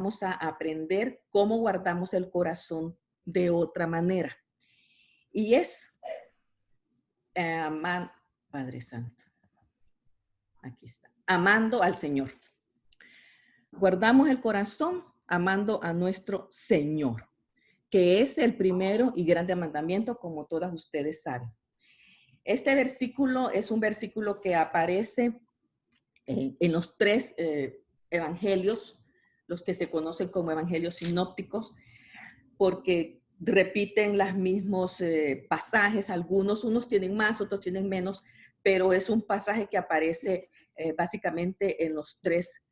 vamos a aprender cómo guardamos el corazón de otra manera. Y es, Padre Santo, aquí está, amando al Señor. Guardamos el corazón amando a nuestro Señor, que es el primero y grande mandamiento, como todas ustedes saben. Este versículo es un versículo que aparece en los tres evangelios, los que se conocen como evangelios sinópticos, porque repiten los mismos pasajes, unos tienen más, otros tienen menos, pero es un pasaje que aparece básicamente en los tres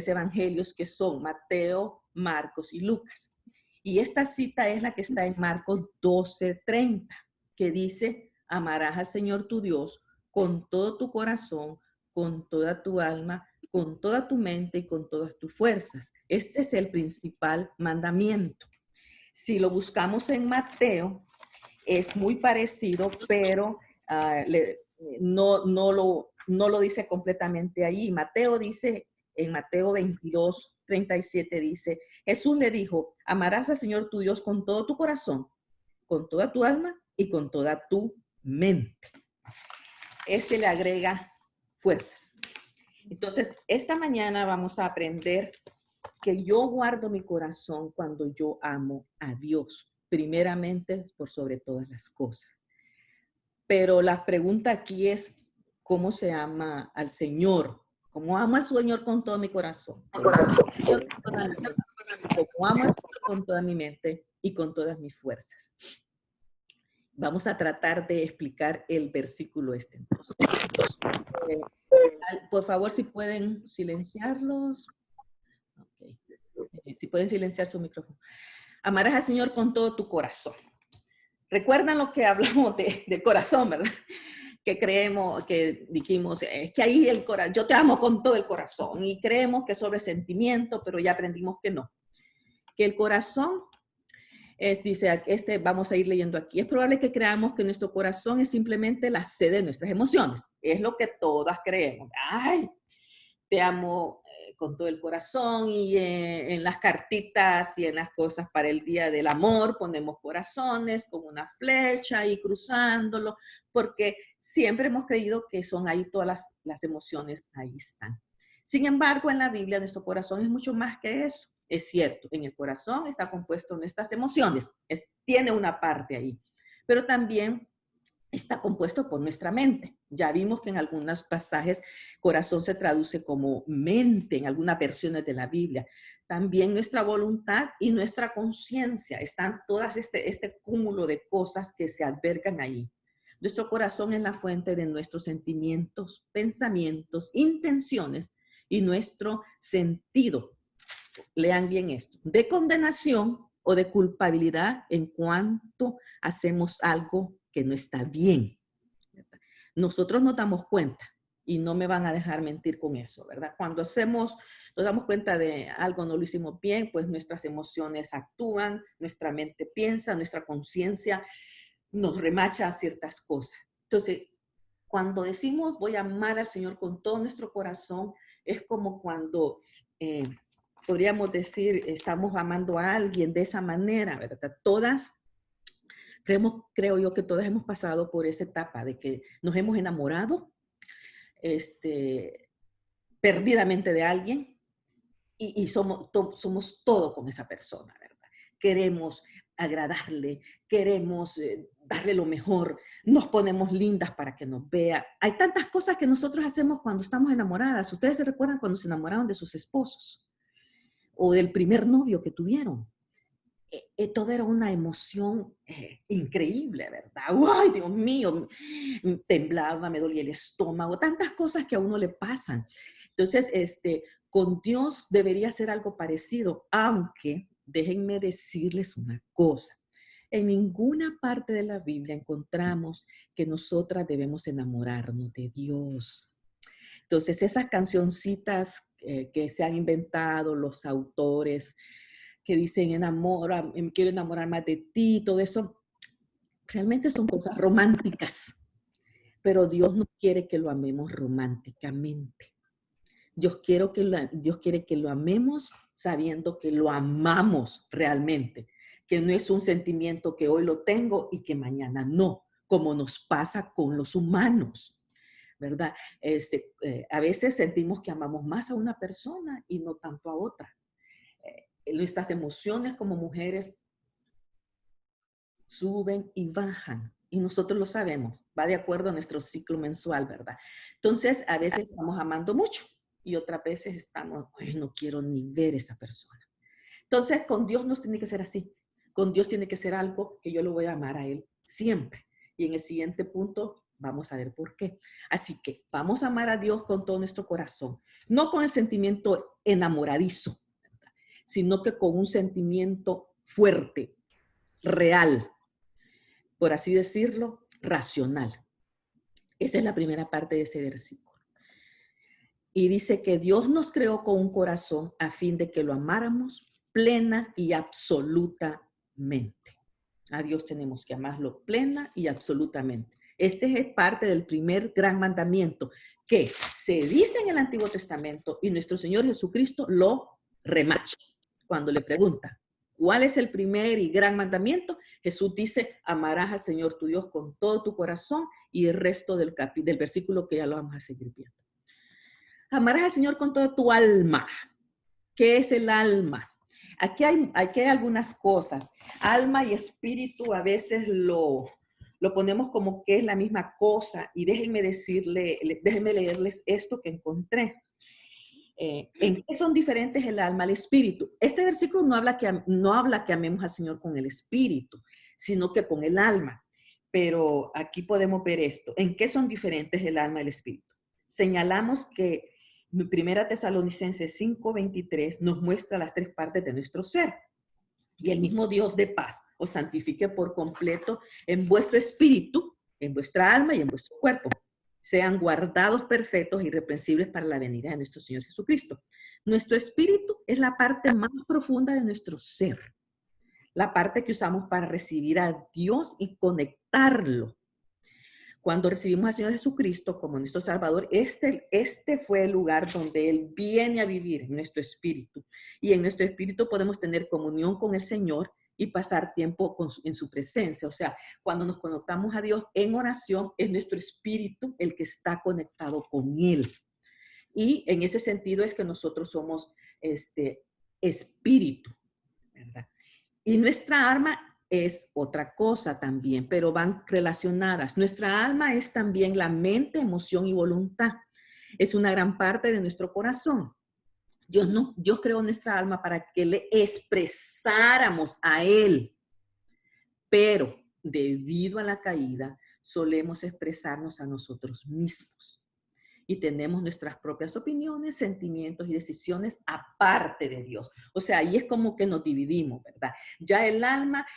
evangelios, que son Mateo, Marcos y Lucas. Y esta cita es la que está en Marcos 12:30, que dice: amarás al Señor tu Dios con todo tu corazón, con toda tu alma, con toda tu mente y con todas tus fuerzas. Este es el principal mandamiento. Si lo buscamos en Mateo, es muy parecido, pero no lo dice completamente ahí. Mateo dice, en Mateo 22:37 dice: Jesús le dijo, amarás al Señor tu Dios con todo tu corazón, con toda tu alma y con toda tu mente. Este le agrega fuerzas. Entonces, esta mañana vamos a aprender que yo guardo mi corazón cuando yo amo a Dios, primeramente por sobre todas las cosas. Pero la pregunta aquí es, ¿cómo se ama al Señor? ¿Cómo amo al Señor con todo mi corazón? ¿Cómo amo al Señor con toda mi alma? ¿Cómo amo al Señor con toda mi mente y con todas mis fuerzas? Vamos a tratar de explicar el versículo este entonces. Por favor, si pueden silenciarlos. Okay. Si pueden silenciar su micrófono. Amarás al Señor con todo tu corazón. Recuerdan lo que hablamos del corazón, ¿verdad? Que creemos, que dijimos, es que ahí el corazón, yo te amo con todo el corazón, y creemos que es sobre sentimiento, pero ya aprendimos que no. Que el corazón es, dice, vamos a ir leyendo aquí, es probable que creamos que nuestro corazón es simplemente la sede de nuestras emociones. Es lo que todas creemos. Ay, te amo con todo el corazón, y en las cartitas y en las cosas para el Día del Amor ponemos corazones con una flecha y cruzándolo, porque siempre hemos creído que son ahí todas las emociones, ahí están. Sin embargo, en la Biblia nuestro corazón es mucho más que eso. Es cierto, en el corazón está compuesto nuestras emociones, tiene una parte ahí, pero también está compuesto por nuestra mente. Ya vimos que en algunos pasajes corazón se traduce como mente, en algunas versiones de la Biblia. También nuestra voluntad y nuestra conciencia, están todas este cúmulo de cosas que se albergan ahí. Nuestro corazón es la fuente de nuestros sentimientos, pensamientos, intenciones y nuestro sentido. Lean bien esto: de condenación o de culpabilidad en cuanto hacemos algo que no está bien. Nosotros nos damos cuenta, y no me van a dejar mentir con eso, ¿verdad? Cuando nos damos cuenta de algo no lo hicimos bien, pues nuestras emociones actúan, nuestra mente piensa, nuestra conciencia nos remacha a ciertas cosas. Entonces, cuando decimos voy a amar al Señor con todo nuestro corazón, es como cuando podríamos decir, estamos amando a alguien de esa manera, ¿verdad? Creo yo que todas hemos pasado por esa etapa de que nos hemos enamorado perdidamente de alguien, y somos todo con esa persona, ¿verdad? Queremos agradarle, queremos darle lo mejor, nos ponemos lindas para que nos vea. Hay tantas cosas que nosotros hacemos cuando estamos enamoradas. ¿Ustedes se recuerdan cuando se enamoraron de sus esposos o del primer novio que tuvieron? Todo era una emoción increíble, ¿verdad? ¡Ay, Dios mío! Temblaba, me dolía el estómago, tantas cosas que a uno le pasan. Entonces, con Dios debería ser algo parecido, aunque déjenme decirles una cosa. En ninguna parte de la Biblia encontramos que nosotras debemos enamorarnos de Dios. Entonces, esas cancioncitas que se han inventado los autores, que dicen me quiero enamorar más de ti, todo eso, realmente son cosas románticas, pero Dios no quiere que lo amemos románticamente. Dios quiere que lo amemos sabiendo que lo amamos realmente, que no es un sentimiento que hoy lo tengo y que mañana no, como nos pasa con los humanos, ¿verdad? A veces sentimos que amamos más a una persona y no tanto a otra. Nuestras emociones como mujeres suben y bajan. Y nosotros lo sabemos, va de acuerdo a nuestro ciclo mensual, ¿verdad? Entonces, a veces estamos amando mucho y otras veces estamos, ay, no quiero ni ver a esa persona. Entonces, con Dios no tiene que ser así. Con Dios tiene que ser algo que yo lo voy a amar a Él siempre. Y en el siguiente punto vamos a ver por qué. Así que vamos a amar a Dios con todo nuestro corazón, no con el sentimiento enamoradizo, ¿verdad? Sino que con un sentimiento fuerte, real, por así decirlo, racional. Esa es la primera parte de ese versículo. Y dice que Dios nos creó con un corazón a fin de que lo amáramos plena y absolutamente. A Dios tenemos que amarlo plena y absolutamente. Ese es parte del primer gran mandamiento que se dice en el Antiguo Testamento y nuestro Señor Jesucristo lo remarca. Cuando le pregunta, ¿cuál es el primer y gran mandamiento? Jesús dice, amarás al Señor tu Dios con todo tu corazón, y el resto del versículo que ya lo vamos a seguir viendo. Amarás al Señor con toda tu alma. ¿Qué es el alma? Aquí hay algunas cosas. Alma y espíritu a veces lo ponemos como que es la misma cosa. Y déjenme leerles esto que encontré. ¿En qué son diferentes el alma y el espíritu? Este versículo no habla que amemos al Señor con el espíritu, sino que con el alma. Pero aquí podemos ver esto. ¿En qué son diferentes el alma y el espíritu? Señalamos que Primera Tesalonicenses 5:23 nos muestra las tres partes de nuestro ser. Y el mismo Dios de paz os santifique por completo en vuestro espíritu, en vuestra alma y en vuestro cuerpo. Sean guardados perfectos e irreprensibles para la venida de nuestro Señor Jesucristo. Nuestro espíritu es la parte más profunda de nuestro ser, la parte que usamos para recibir a Dios y conectarlo. Cuando recibimos al Señor Jesucristo como nuestro Salvador, este fue el lugar donde Él viene a vivir, en nuestro espíritu. Y en nuestro espíritu podemos tener comunión con el Señor y pasar tiempo en su presencia. O sea, cuando nos conectamos a Dios en oración, es nuestro espíritu el que está conectado con Él. Y en ese sentido es que nosotros somos espíritu, ¿verdad? Y nuestra alma es otra cosa también, pero van relacionadas. Nuestra alma es también la mente, emoción y voluntad. Es una gran parte de nuestro corazón. Dios creó nuestra alma para que le expresáramos a Él, pero debido a la caída, solemos expresarnos a nosotros mismos. Y tenemos nuestras propias opiniones, sentimientos y decisiones aparte de Dios. O sea, ahí es como que nos dividimos, ¿verdad? Ya el alma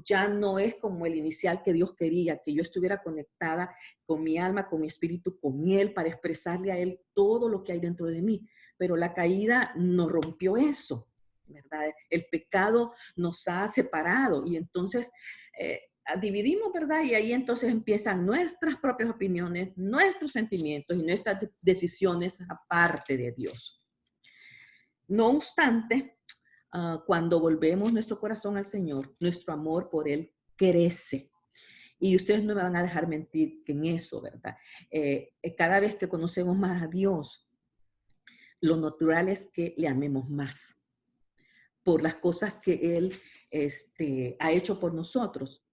ya no es como el inicial que Dios quería, que yo estuviera conectada con mi alma, con mi espíritu, con Él, para expresarle a Él todo lo que hay dentro de mí. Pero la caída nos rompió eso, ¿verdad? El pecado nos ha separado y entonces dividimos, ¿verdad? Y ahí entonces empiezan nuestras propias opiniones, nuestros sentimientos y nuestras decisiones aparte de Dios. No obstante, cuando volvemos nuestro corazón al Señor, nuestro amor por Él crece. Y ustedes no me van a dejar mentir en eso, ¿verdad? Cada vez que conocemos más a Dios, lo natural es que le amemos más por las cosas que Él ha hecho por nosotros.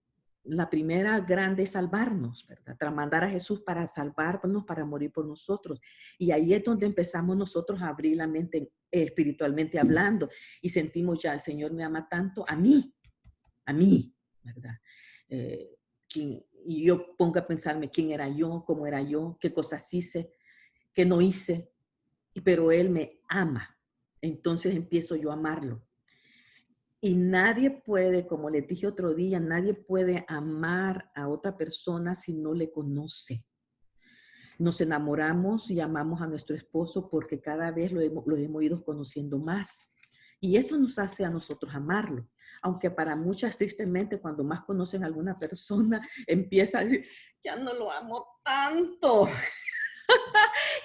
La primera grande es salvarnos, ¿verdad? Tras mandar a Jesús para salvarnos, para morir por nosotros. Y ahí es donde empezamos nosotros a abrir la mente espiritualmente hablando y sentimos ya, el Señor me ama tanto a mí, ¿verdad? Y yo pongo a pensarme quién era yo, cómo era yo, qué cosas hice, qué no hice, pero Él me ama. Entonces empiezo yo a amarlo. Y nadie puede, como les dije otro día, nadie puede amar a otra persona si no le conoce. Nos enamoramos y amamos a nuestro esposo porque cada vez lo hemos ido conociendo más. Y eso nos hace a nosotros amarlo. Aunque para muchas, tristemente, cuando más conocen a alguna persona, empieza a decir, ya no lo amo tanto.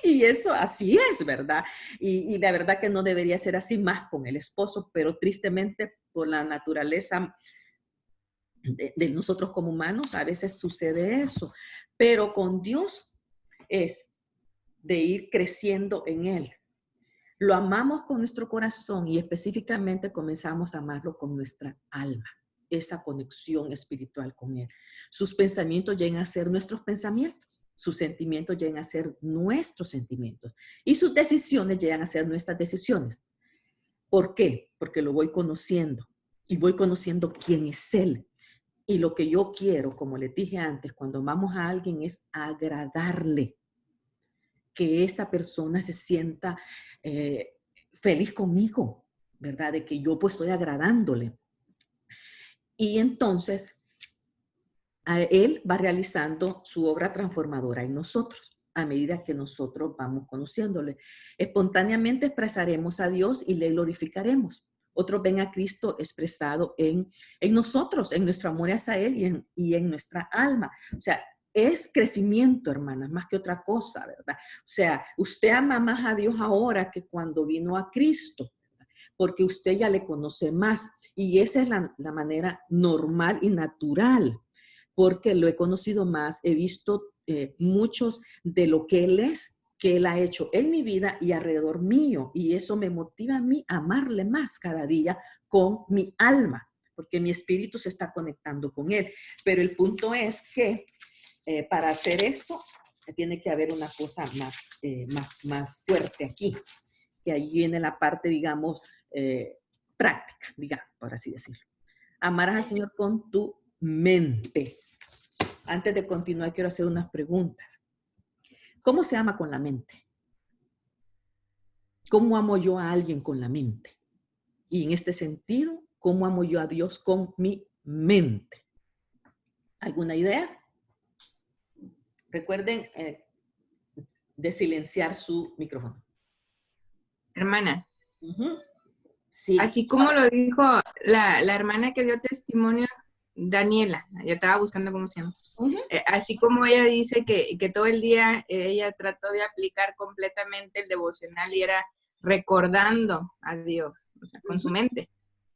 Y eso así es, ¿verdad? Y la verdad que no debería ser así más con el esposo, pero tristemente por la naturaleza de nosotros como humanos, a veces sucede eso. Pero con Dios es de ir creciendo en Él. Lo amamos con nuestro corazón y específicamente comenzamos a amarlo con nuestra alma, esa conexión espiritual con Él. Sus pensamientos llegan a ser nuestros pensamientos, sus sentimientos llegan a ser nuestros sentimientos y sus decisiones llegan a ser nuestras decisiones. ¿Por qué? Porque lo voy conociendo y voy conociendo quién es Él. Y lo que yo quiero, como les dije antes, cuando amamos a alguien es agradarle, que esa persona se sienta feliz conmigo, ¿verdad? De que yo pues estoy agradándole. Y entonces él va realizando su obra transformadora en nosotros a medida que nosotros vamos conociéndole. Espontáneamente expresaremos a Dios y le glorificaremos. Otros ven a Cristo expresado en nosotros, en nuestro amor hacia Él y en nuestra alma. O sea, es crecimiento, hermanas, más que otra cosa, ¿verdad? O sea, usted ama más a Dios ahora que cuando vino a Cristo, ¿verdad? Porque usted ya le conoce más. Y esa es la manera normal y natural, porque lo he conocido más, he visto muchos de lo que Él es, que Él ha hecho en mi vida y alrededor mío. Y eso me motiva a mí a amarle más cada día con mi alma, porque mi espíritu se está conectando con Él. Pero el punto es que para hacer esto, tiene que haber una cosa más fuerte aquí, que ahí viene la parte, digamos, práctica, digamos, por así decirlo. Amarás al Señor con tu mente. Antes de continuar, quiero hacer unas preguntas. ¿Cómo se ama con la mente? ¿Cómo amo yo a alguien con la mente? Y en este sentido, ¿cómo amo yo a Dios con mi mente? ¿Alguna idea? Recuerden de silenciar su micrófono. Hermana, Sí. así como lo dijo la hermana que dio testimonio, Daniela, yo estaba buscando cómo se llama. Así como ella dice que todo el día ella trató de aplicar completamente el devocional y era recordando a Dios, o sea, con su mente.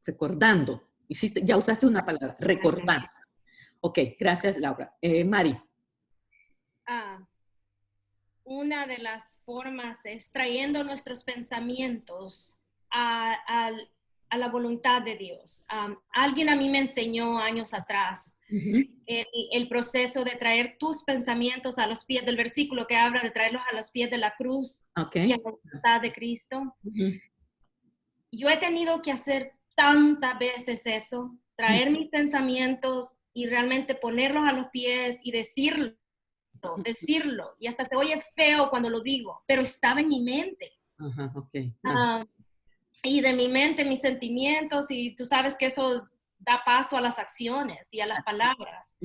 Recordando. Ya usaste una palabra, recordando. Ok, gracias, Laura. Mari. Una de las formas es trayendo nuestros pensamientos a la voluntad de Dios. Alguien a mí me enseñó años atrás el proceso de traer tus pensamientos a los pies del versículo que habla de traerlos a los pies de la cruz y a la voluntad de Cristo. Yo he tenido que hacer tantas veces eso, traer mis pensamientos y realmente ponerlos a los pies y decirlo, y hasta se oye feo cuando lo digo, pero estaba en mi mente. Y de mi mente, mis sentimientos, y tú sabes que eso da paso a las acciones y a las palabras.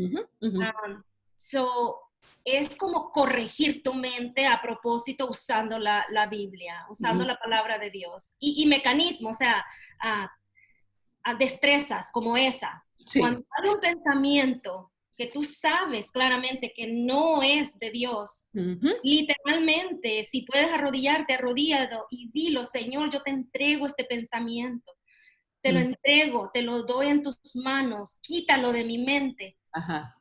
Es como corregir tu mente a propósito usando la Biblia, usando la palabra de Dios. Y mecanismos, o sea, destrezas como esa. Sí. Cuando hay un pensamiento que tú sabes claramente que no es de Dios, literalmente, si puedes arrodillarte, arrodíllalo y dilo: Señor, yo te entrego este pensamiento, te lo entrego, te lo doy en tus manos, quítalo de mi mente.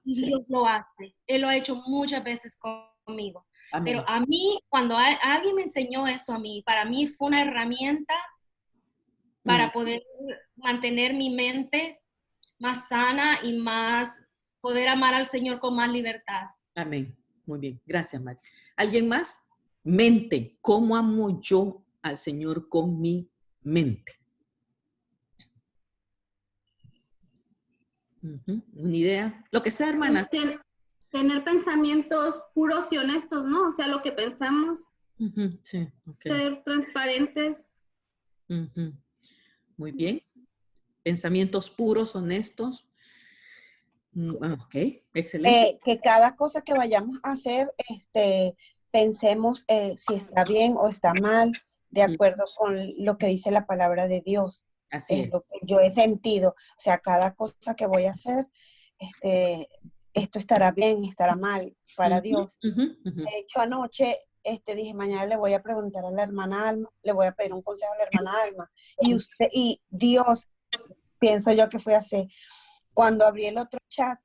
Y Dios lo hace. Él lo ha hecho muchas veces conmigo. Amén. Pero a mí, cuando alguien me enseñó eso a mí, para mí fue una herramienta para poder mantener mi mente más sana y poder amar al Señor con más libertad. Amén. Muy bien. Gracias, Mari. ¿Alguien más? Mente. ¿Cómo amo yo al Señor con mi mente? ¿Una idea? Lo que sea, hermana. Tener pensamientos puros y honestos, ¿no? O sea, lo que pensamos. Sí, ser transparentes. Muy bien. Pensamientos puros, honestos. Ok, excelente. Que cada cosa que vayamos a hacer, pensemos si está bien o está mal, de acuerdo con lo que dice la palabra de Dios. Así es. Lo que yo he sentido. O sea, cada cosa que voy a hacer, esto estará bien, estará mal para Dios. De hecho, anoche dije, mañana le voy a preguntar a la hermana Alma, le voy a pedir un consejo a la hermana Alma. Y Dios, pienso yo que fue así. Cuando abrí el otro chat,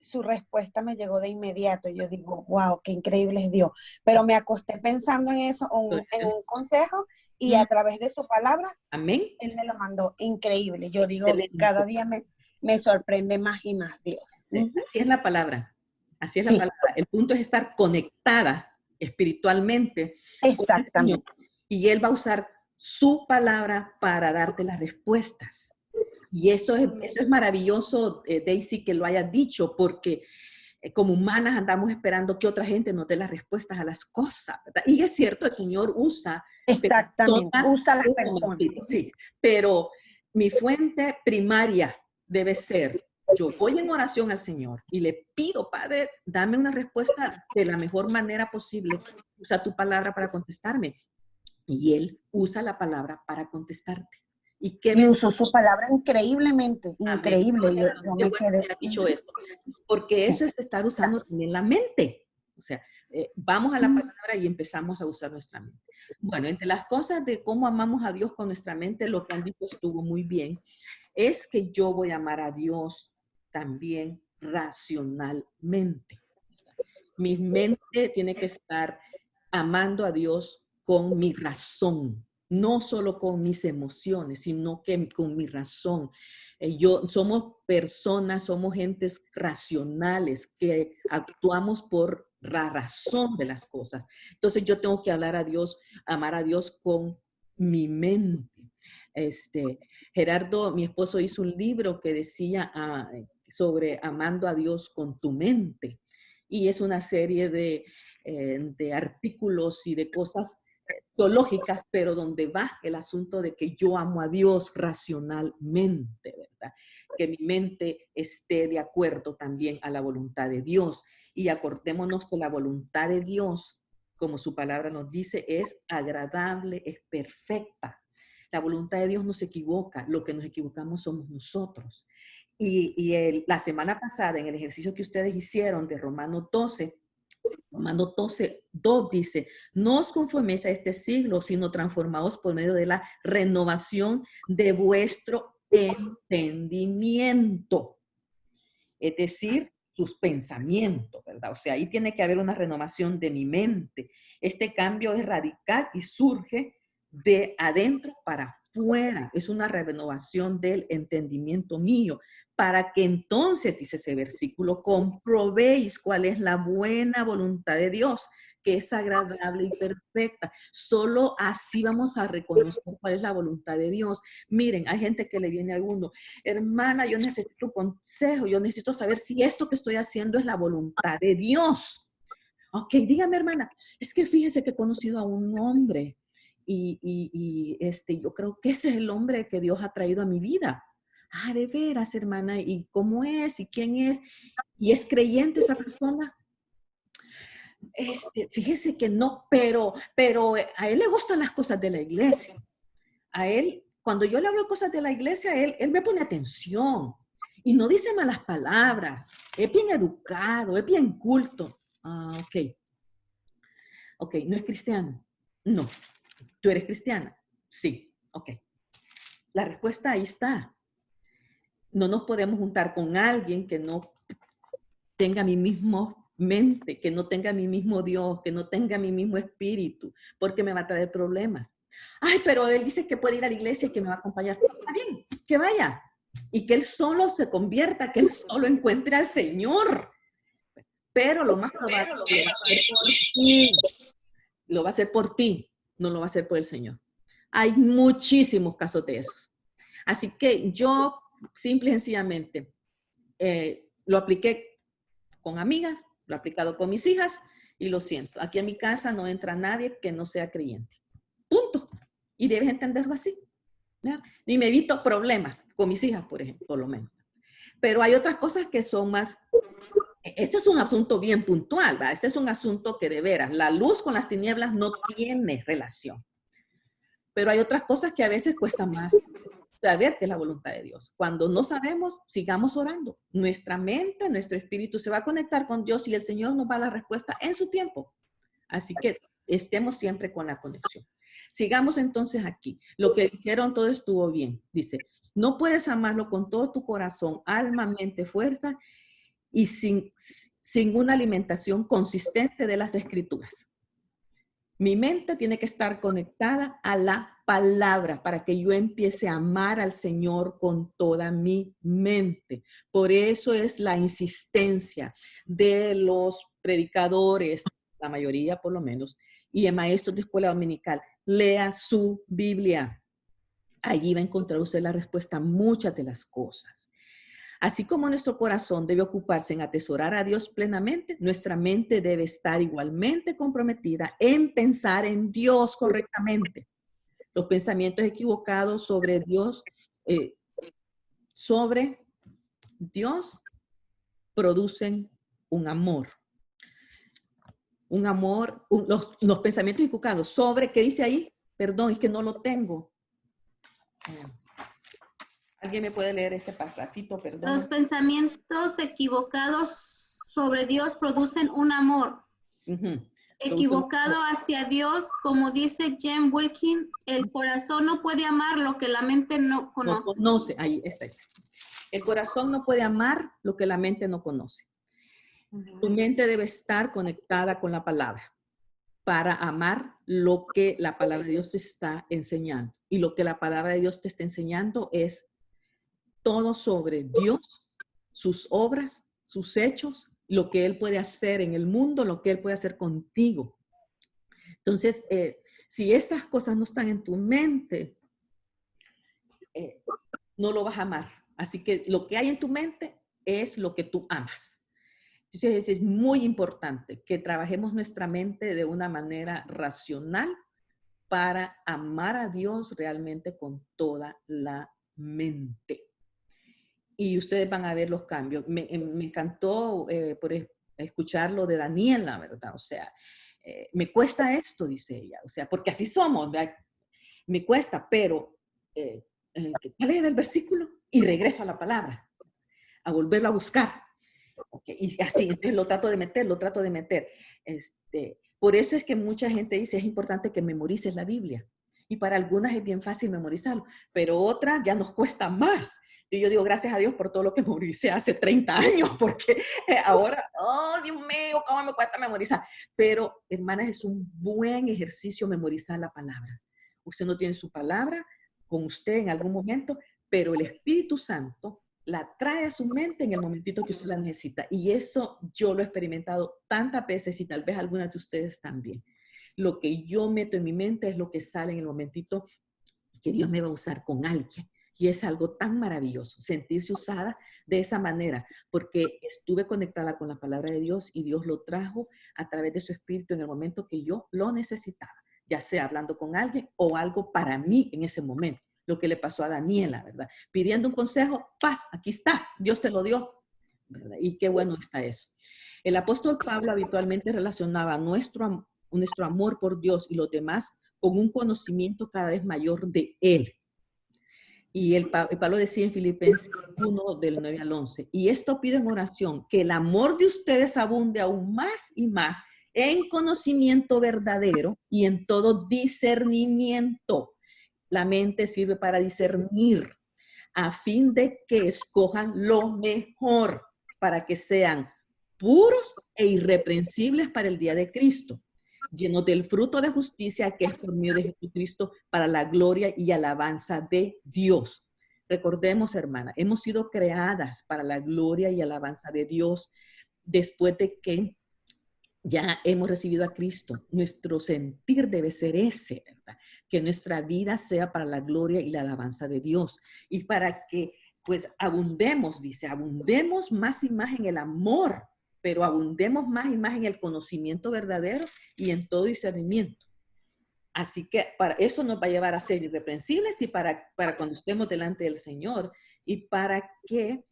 su respuesta me llegó de inmediato. Yo digo, wow, qué increíble es Dios. Pero me acosté pensando en eso, en un consejo, y a través de su palabra, amén, Él me lo mandó. Increíble. Yo digo, excelente. cada día me sorprende más y más Dios. Sí, así es la palabra. Así es la palabra. El punto es estar conectada espiritualmente. Exactamente. Y Él va a usar su palabra para darte las respuestas. Y eso es maravilloso, Daisy, que lo hayas dicho, porque como humanas andamos esperando que otra gente nos dé las respuestas a las cosas, ¿verdad? Y es cierto, el Señor usa. Exactamente, usa las personas. Sí, pero mi fuente primaria debe ser, yo voy en oración al Señor y le pido, Padre, dame una respuesta de la mejor manera posible. Usa tu palabra para contestarme. Y Él usa la palabra para contestarte. Y usó su palabra increíblemente, increíble. Yo me quedé. Dicho eso, porque eso es estar usando también la mente. O sea, vamos a la palabra y empezamos a usar nuestra mente. Bueno, entre las cosas de cómo amamos a Dios con nuestra mente, lo que han dicho estuvo muy bien, es que yo voy a amar a Dios también racionalmente. Mi mente tiene que estar amando a Dios con mi razón, no solo con mis emociones, sino que con mi razón. Somos personas, somos gentes racionales que actuamos por la razón de las cosas. Entonces yo tengo que hablar a Dios, amar a Dios con mi mente. Gerardo, mi esposo, hizo un libro que decía sobre amando a Dios con tu mente. Y es una serie de artículos y de cosas teológicas, pero donde va el asunto de que yo amo a Dios racionalmente, ¿verdad? Que mi mente esté de acuerdo también a la voluntad de Dios. Y acordémonos que la voluntad de Dios, como su palabra nos dice, es agradable, es perfecta. La voluntad de Dios no se equivoca, lo que nos equivocamos somos nosotros. Y la semana pasada, en el ejercicio que ustedes hicieron de Romanos 12, 2 dice, no os conforméis a este siglo, sino transformaos por medio de la renovación de vuestro entendimiento. Es decir, tus pensamientos, ¿verdad? O sea, ahí tiene que haber una renovación de mi mente. Este cambio es radical y surge de adentro para afuera. Es una renovación del entendimiento mío, para que entonces, dice ese versículo, comprobéis cuál es la buena voluntad de Dios, que es agradable y perfecta. Solo así vamos a reconocer cuál es la voluntad de Dios. Miren, hay gente que le viene a uno, hermana, yo necesito un consejo, yo necesito saber si esto que estoy haciendo es la voluntad de Dios. Ok, dígame, hermana, es que fíjese que he conocido a un hombre y yo creo que ese es el hombre que Dios ha traído a mi vida. Ah, de veras, hermana, ¿y cómo es? ¿Y quién es? ¿Y es creyente esa persona? Fíjese que no, pero a él le gustan las cosas de la iglesia. A él, cuando yo le hablo cosas de la iglesia, él me pone atención y no dice malas palabras. Es bien educado, es bien culto. Ah, ok. Ok, ¿no es cristiano? No. ¿Tú eres cristiana? Sí. Ok. La respuesta ahí está. No nos podemos juntar con alguien que no tenga mi mismo mente, que no tenga mi mismo Dios, que no tenga mi mismo espíritu, porque me va a traer problemas. Ay, pero él dice que puede ir a la iglesia y que me va a acompañar. Está bien, que vaya. Y que él solo se convierta, que él solo encuentre al Señor. Pero lo más probable lo va a hacer por ti, no lo va a hacer por el Señor. Hay muchísimos casos de esos. Así que yo, simple y sencillamente, lo apliqué con amigas, lo he aplicado con mis hijas y lo siento. Aquí en mi casa no entra nadie que no sea creyente. Punto. Y debes entenderlo así. ¿Ya? Y me evito problemas con mis hijas, por ejemplo, por lo menos. Pero hay otras cosas que son más... Este es un asunto bien puntual, ¿verdad? Este es un asunto que de veras, la luz con las tinieblas no tiene relación. Pero hay otras cosas que a veces cuesta más saber que es la voluntad de Dios. Cuando no sabemos, sigamos orando. Nuestra mente, nuestro espíritu se va a conectar con Dios y el Señor nos va a dar la respuesta en su tiempo. Así que estemos siempre con la conexión. Sigamos entonces aquí. Lo que dijeron, todo estuvo bien. Dice, no puedes amarlo con todo tu corazón, alma, mente, fuerza y sin una alimentación consistente de las escrituras. Mi mente tiene que estar conectada a la palabra para que yo empiece a amar al Señor con toda mi mente. Por eso es la insistencia de los predicadores, la mayoría por lo menos, y de maestros de escuela dominical. Lea su Biblia. Allí va a encontrar usted la respuesta a muchas de las cosas. Así como nuestro corazón debe ocuparse en atesorar a Dios plenamente, nuestra mente debe estar igualmente comprometida en pensar en Dios correctamente. Los pensamientos equivocados sobre Dios producen un amor. Un amor, los pensamientos equivocados sobre, ¿qué dice ahí? Perdón, es que no lo tengo. ¿Alguien me puede leer ese pasajito? Perdón. Los pensamientos equivocados sobre Dios producen un amor. Equivocado hacia Dios, como dice Jen Wilkin, el corazón no puede amar lo que la mente no conoce. No conoce, ahí está. El corazón no puede amar lo que la mente no conoce. Tu mente debe estar conectada con la palabra para amar lo que la palabra de Dios te está enseñando. Y lo que la palabra de Dios te está enseñando es todo sobre Dios, sus obras, sus hechos, lo que Él puede hacer en el mundo, lo que Él puede hacer contigo. Entonces, si esas cosas no están en tu mente, no lo vas a amar. Así que lo que hay en tu mente es lo que tú amas. Entonces, es muy importante que trabajemos nuestra mente de una manera racional para amar a Dios realmente con toda la mente. Y ustedes van a ver los cambios. Me encantó por escuchar lo de Daniela, ¿verdad? O sea, me cuesta esto, dice ella. O sea, porque así somos, ¿verdad? Me cuesta, pero ¿cuál era el versículo? Y regreso a la palabra, a volverlo a buscar. Okay, y así, entonces lo trato de meter. Por eso es que mucha gente dice, es importante que memorices la Biblia. Y para algunas es bien fácil memorizarlo, pero otras ya nos cuesta más. Y yo digo, gracias a Dios por todo lo que memoricé hace 30 años, porque ahora, oh, Dios mío, cómo me cuesta memorizar. Pero, hermanas, es un buen ejercicio memorizar la palabra. Usted no tiene su palabra con usted en algún momento, pero el Espíritu Santo la trae a su mente en el momentito que usted la necesita. Y eso yo lo he experimentado tantas veces y tal vez algunas de ustedes también. Lo que yo meto en mi mente es lo que sale en el momentito que Dios me va a usar con alguien. Y es algo tan maravilloso, sentirse usada de esa manera, porque estuve conectada con la palabra de Dios y Dios lo trajo a través de su espíritu en el momento que yo lo necesitaba, ya sea hablando con alguien o algo para mí en ese momento. Lo que le pasó a Daniela, ¿verdad? Pidiendo un consejo, paz, aquí está, Dios te lo dio, ¿verdad? Y qué bueno está eso. El apóstol Pablo habitualmente relacionaba nuestro amor por Dios y los demás con un conocimiento cada vez mayor de Él. Y Pablo decía en Filipenses 1, del 9 al 11, y esto pido en oración, que el amor de ustedes abunde aún más y más en conocimiento verdadero y en todo discernimiento. La mente sirve para discernir, a fin de que escojan lo mejor, para que sean puros e irreprensibles para el día de Cristo, llenos del fruto de justicia que es por medio de Jesucristo para la gloria y alabanza de Dios. Recordemos, hermana, hemos sido creadas para la gloria y alabanza de Dios después de que ya hemos recibido a Cristo. Nuestro sentir debe ser ese, ¿verdad? Que nuestra vida sea para la gloria y la alabanza de Dios. Y para que, pues, abundemos, dice, abundemos más y más en el amor, pero abundemos más y más en el conocimiento verdadero y en todo discernimiento. Así que para eso nos va a llevar a ser irreprensibles y para cuando estemos delante del Señor y para que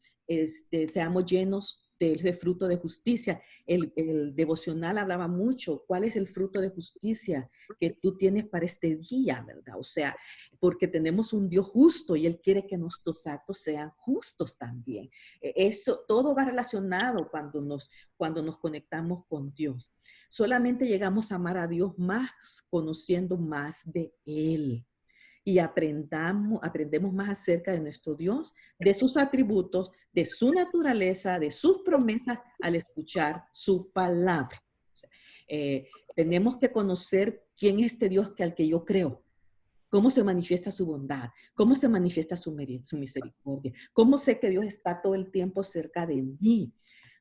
seamos llenos de ese fruto de justicia. El devocional hablaba mucho, ¿cuál es el fruto de justicia que tú tienes para este día, verdad? O sea, porque tenemos un Dios justo y Él quiere que nuestros actos sean justos también. Eso, todo va relacionado cuando nos conectamos con Dios. Solamente llegamos a amar a Dios más conociendo más de Él. Y aprendemos más acerca de nuestro Dios, de sus atributos, de su naturaleza, de sus promesas al escuchar su palabra. O sea, tenemos que conocer quién es este Dios al que yo creo, cómo se manifiesta su bondad, cómo se manifiesta su misericordia, cómo sé que Dios está todo el tiempo cerca de mí,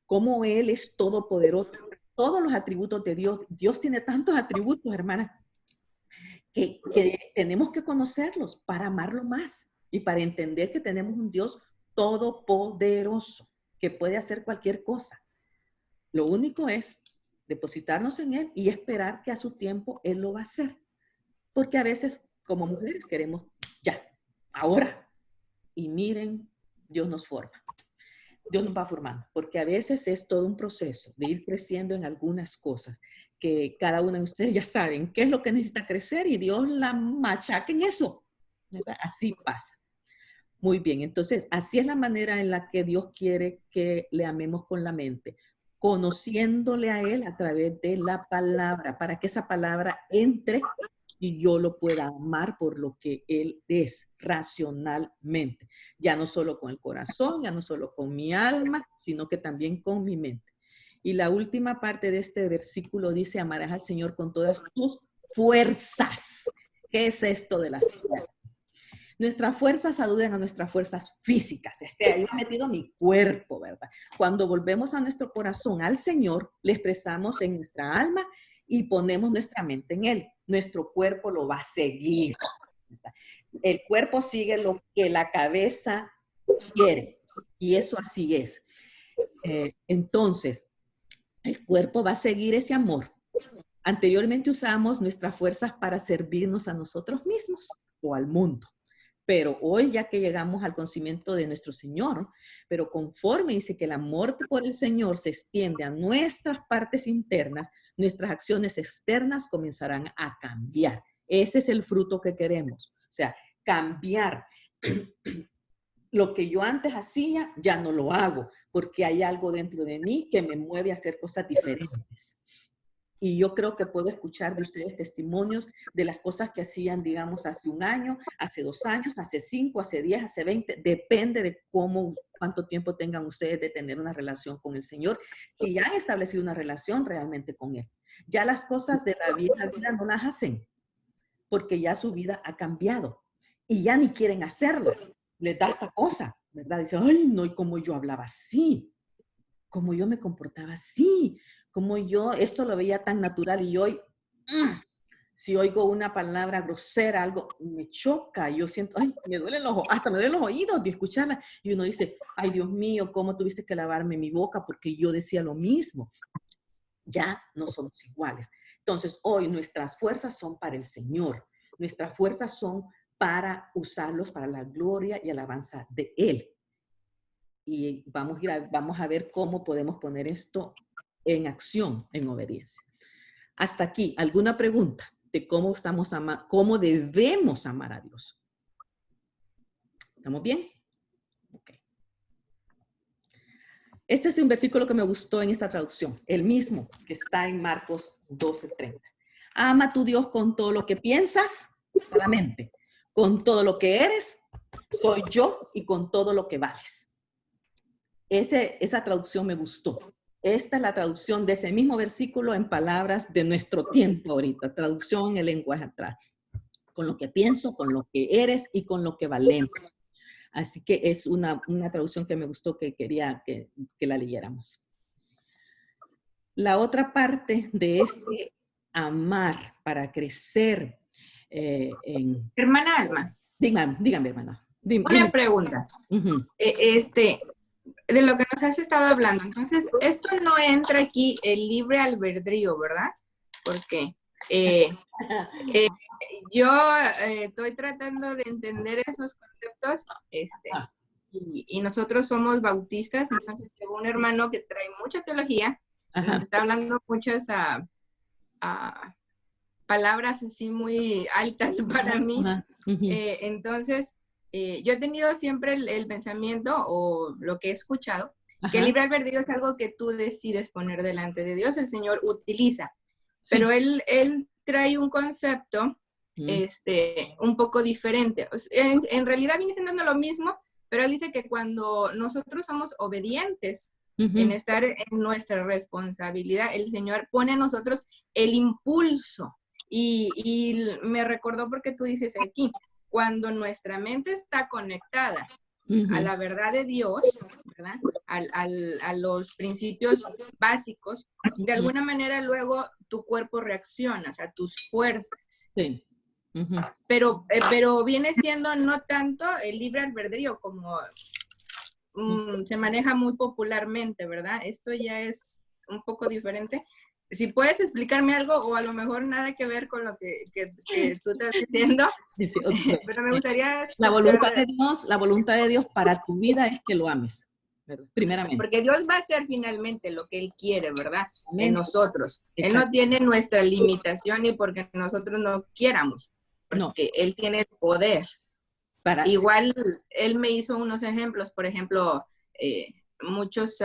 cómo Él es todopoderoso. Todos los atributos de Dios, Dios tiene tantos atributos, hermanas, que tenemos que conocerlos para amarlo más y para entender que tenemos un Dios todopoderoso que puede hacer cualquier cosa. Lo único es depositarnos en Él y esperar que a su tiempo Él lo va a hacer. Porque a veces, como mujeres, queremos ya, ahora. Y miren, Dios nos forma. Dios nos va formando, porque a veces es todo un proceso de ir creciendo en algunas cosas que cada una de ustedes ya saben qué es lo que necesita crecer y Dios la machaca en eso. ¿Verdad? Así pasa. Muy bien, entonces así es la manera en la que Dios quiere que le amemos con la mente, conociéndole a Él a través de la palabra, para que esa palabra entre y yo lo pueda amar por lo que Él es, racionalmente. Ya no solo con el corazón, ya no solo con mi alma, sino que también con mi mente. Y la última parte de este versículo dice, amarás al Señor con todas tus fuerzas. ¿Qué es esto de las fuerzas? Nuestras fuerzas aluden a nuestras fuerzas físicas. Ahí va metido mi cuerpo, ¿verdad? Cuando volvemos a nuestro corazón, al Señor, le expresamos en nuestra alma y ponemos nuestra mente en Él. Nuestro cuerpo lo va a seguir, ¿verdad? El cuerpo sigue lo que la cabeza quiere. Y eso así es. Entonces, el cuerpo va a seguir ese amor. Anteriormente usamos nuestras fuerzas para servirnos a nosotros mismos o al mundo. Pero hoy ya que llegamos al conocimiento de nuestro Señor, pero conforme dice que el amor por el Señor se extiende a nuestras partes internas, nuestras acciones externas comenzarán a cambiar. Ese es el fruto que queremos. O sea, cambiar. Lo que yo antes hacía, ya no lo hago, porque hay algo dentro de mí que me mueve a hacer cosas diferentes. Y yo creo que puedo escuchar de ustedes testimonios de las cosas que hacían, digamos, hace un año, hace 2 años, hace 5, hace 10, hace 20. Depende de cuánto tiempo tengan ustedes de tener una relación con el Señor. Si ya han establecido una relación realmente con Él. Ya las cosas de la vieja vida no las hacen, porque ya su vida ha cambiado. Y ya ni quieren hacerlas. Les da esta cosa, ¿verdad? Dicen, ay, no, y cómo yo hablaba así, cómo yo me comportaba así, como yo esto lo veía tan natural y hoy, si oigo una palabra grosera, algo me choca, yo siento, ay, hasta me duelen los oídos de escucharla. Y uno dice, ay, Dios mío, ¿cómo tuviste que lavarme mi boca? Porque yo decía lo mismo. Ya no somos iguales. Entonces, hoy nuestras fuerzas son para el Señor. Nuestras fuerzas son para usarlos para la gloria y alabanza de Él. Y vamos a ver cómo podemos poner esto en acción, en obediencia. Hasta aquí, ¿alguna pregunta de cómo debemos amar a Dios? ¿Estamos bien? Okay. Este es un versículo que me gustó en esta traducción, el mismo que está en Marcos 12:30. Ama a tu Dios con todo lo que piensas, claramente, con todo lo que eres, soy yo, y con todo lo que vales. Esa traducción me gustó. Esta es la traducción de ese mismo versículo en palabras de nuestro tiempo ahorita. Traducción en lenguaje atrás. Con lo que pienso, con lo que eres y con lo que valemos. Así que es una traducción que me gustó, que quería que la leyéramos. La otra parte de este amar para crecer Hermana Alma. Dígame, hermana. Una pregunta. De lo que nos has estado hablando. Entonces, esto no entra aquí el libre albedrío, ¿verdad? Porque yo estoy tratando de entender esos conceptos. y nosotros somos bautistas, entonces llegó un hermano que trae mucha teología, nos está hablando muchas palabras así muy altas para mí. Entonces, yo he tenido siempre el pensamiento, o lo que he escuchado, que el libre albedrío es algo que tú decides poner delante de Dios, el Señor utiliza. Sí. Pero él trae un concepto un poco diferente. En realidad viene siendo lo mismo, pero él dice que cuando nosotros somos obedientes en estar en nuestra responsabilidad, el Señor pone a nosotros el impulso. Y me recordó porque tú dices aquí, cuando nuestra mente está conectada a la verdad de Dios, ¿verdad? A los principios básicos, de alguna manera luego tu cuerpo reacciona, o sea, tus fuerzas. Sí. Pero viene siendo no tanto el libre albedrío como se maneja muy popularmente, ¿verdad? Esto ya es un poco diferente. Si puedes explicarme algo, o a lo mejor nada que ver con lo que tú estás diciendo, sí, okay. Pero me gustaría... La voluntad de Dios para tu vida es que lo ames, ¿verdad? Primeramente. Porque Dios va a hacer finalmente lo que Él quiere, ¿verdad? En nosotros. Exacto. Él no tiene nuestra limitación y porque nosotros no quieramos, porque Él tiene el poder. Igual, Él me hizo unos ejemplos, por ejemplo, muchos...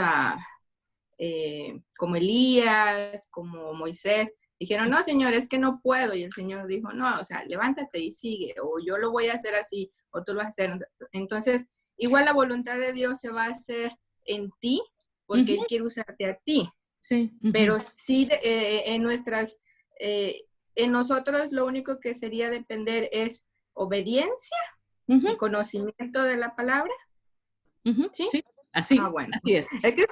como Elías, como Moisés, dijeron, no, Señor, es que no puedo. Y el Señor dijo, no, o sea, levántate y sigue, o yo lo voy a hacer así, o tú lo vas a hacer. Entonces, igual la voluntad de Dios se va a hacer en ti, porque Él quiere usarte a ti. Sí. Pero sí, en nosotros lo único que sería depender es obediencia y conocimiento de la palabra. ¿Sí? Sí. Así, bueno. Así es. Es que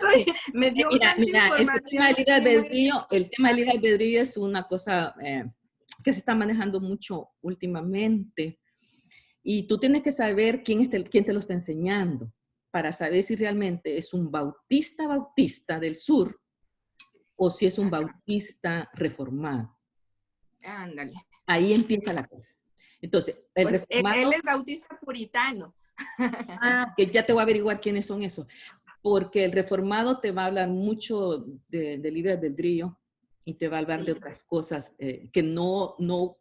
me dio tanta información. El tema del libre albedrío es una cosa que se está manejando mucho últimamente. Y tú tienes que saber quién te lo está enseñando para saber si realmente es un bautista del sur o si es un bautista reformado. Ándale. Ahí empieza la cosa. Entonces, él es bautista puritano. Que ya te voy a averiguar quiénes son esos. Porque el reformado te va a hablar mucho de libre albedrío y te va a hablar de otras cosas que no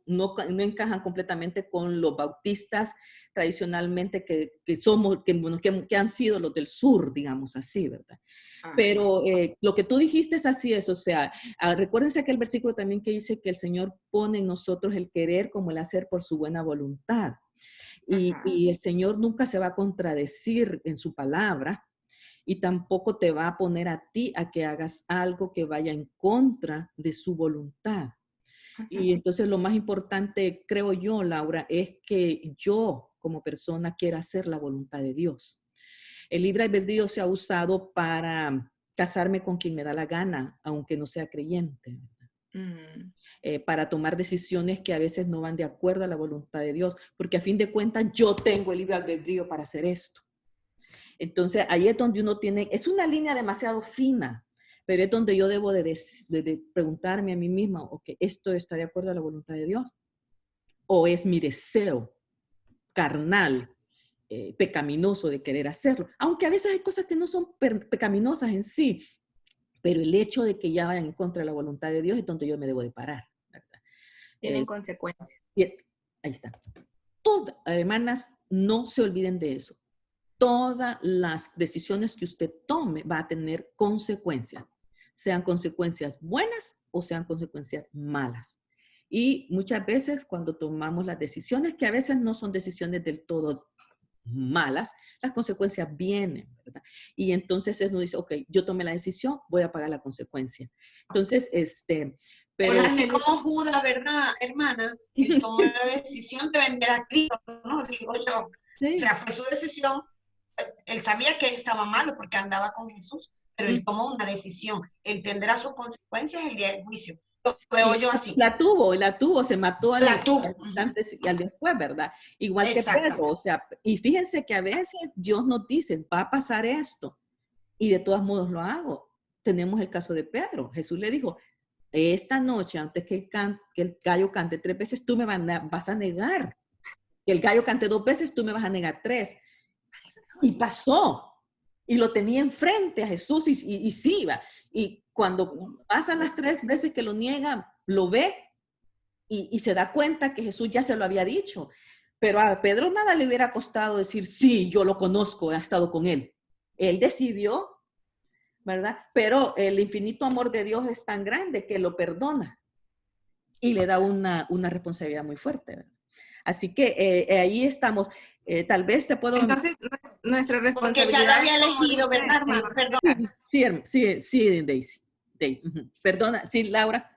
encajan completamente con los bautistas tradicionalmente que han sido los del sur, digamos así, ¿verdad? Pero lo que tú dijiste es así, o sea, recuérdense aquel versículo también que dice que el Señor pone en nosotros el querer como el hacer por su buena voluntad. Y el Señor nunca se va a contradecir en su palabra y tampoco te va a poner a ti a que hagas algo que vaya en contra de su voluntad. Y entonces lo más importante, creo yo, Laura, es que yo como persona quiera hacer la voluntad de Dios. El libre albedrío se ha usado para casarme con quien me da la gana, aunque no sea creyente. Para tomar decisiones que a veces no van de acuerdo a la voluntad de Dios, porque a fin de cuentas yo tengo el libre albedrío para hacer esto. Entonces ahí es donde uno tiene, es una línea demasiado fina, pero es donde yo debo de preguntarme a mí misma, ok, ¿esto está de acuerdo a la voluntad de Dios? ¿O es mi deseo carnal, pecaminoso de querer hacerlo? Aunque a veces hay cosas que no son pecaminosas en sí, pero el hecho de que ya vayan en contra de la voluntad de Dios es donde yo me debo de parar, ¿verdad? Tienen consecuencias. Ahí está. Todas, hermanas, no se olviden de eso. Todas las decisiones que usted tome va a tener consecuencias, sean consecuencias buenas o sean consecuencias malas. Y muchas veces cuando tomamos las decisiones, que a veces no son decisiones del todo malas, las consecuencias vienen, ¿verdad? Y entonces uno dice, ok, yo tomé la decisión, voy a pagar la consecuencia. Entonces, pero bueno, así como Judas, ¿verdad, hermana? Él tomó la decisión de vender a Cristo, ¿no? Digo yo. Sí. O sea, fue su decisión. Él sabía que estaba malo porque andaba con Jesús, pero él tomó una decisión. Él tendrá sus consecuencias el día del juicio. Lo veo yo así. La tuvo, se mató al antes y al después, ¿verdad? Igual que Pedro, o sea, y fíjense que a veces Dios nos dice, va a pasar esto, y de todos modos lo hago. Tenemos el caso de Pedro. Jesús le dijo, esta noche, antes que el gallo cante 3 veces, tú me vas a negar. Que el gallo cante 2 veces, tú me vas a negar 3. Y pasó. Y lo tenía enfrente a Jesús y sí iba. Y cuando pasan las 3 veces que lo niega, lo ve y se da cuenta que Jesús ya se lo había dicho. Pero a Pedro nada le hubiera costado decir, sí, yo lo conozco, he estado con él. Él decidió, ¿verdad? Pero el infinito amor de Dios es tan grande que lo perdona y le da una responsabilidad muy fuerte, ¿verdad? Así que ahí estamos. Tal vez te puedo... Entonces, nuestra responsabilidad... Porque ya lo había elegido, ¿verdad, hermano? Perdona. Sí, Daisy. Perdona, sí, Laura.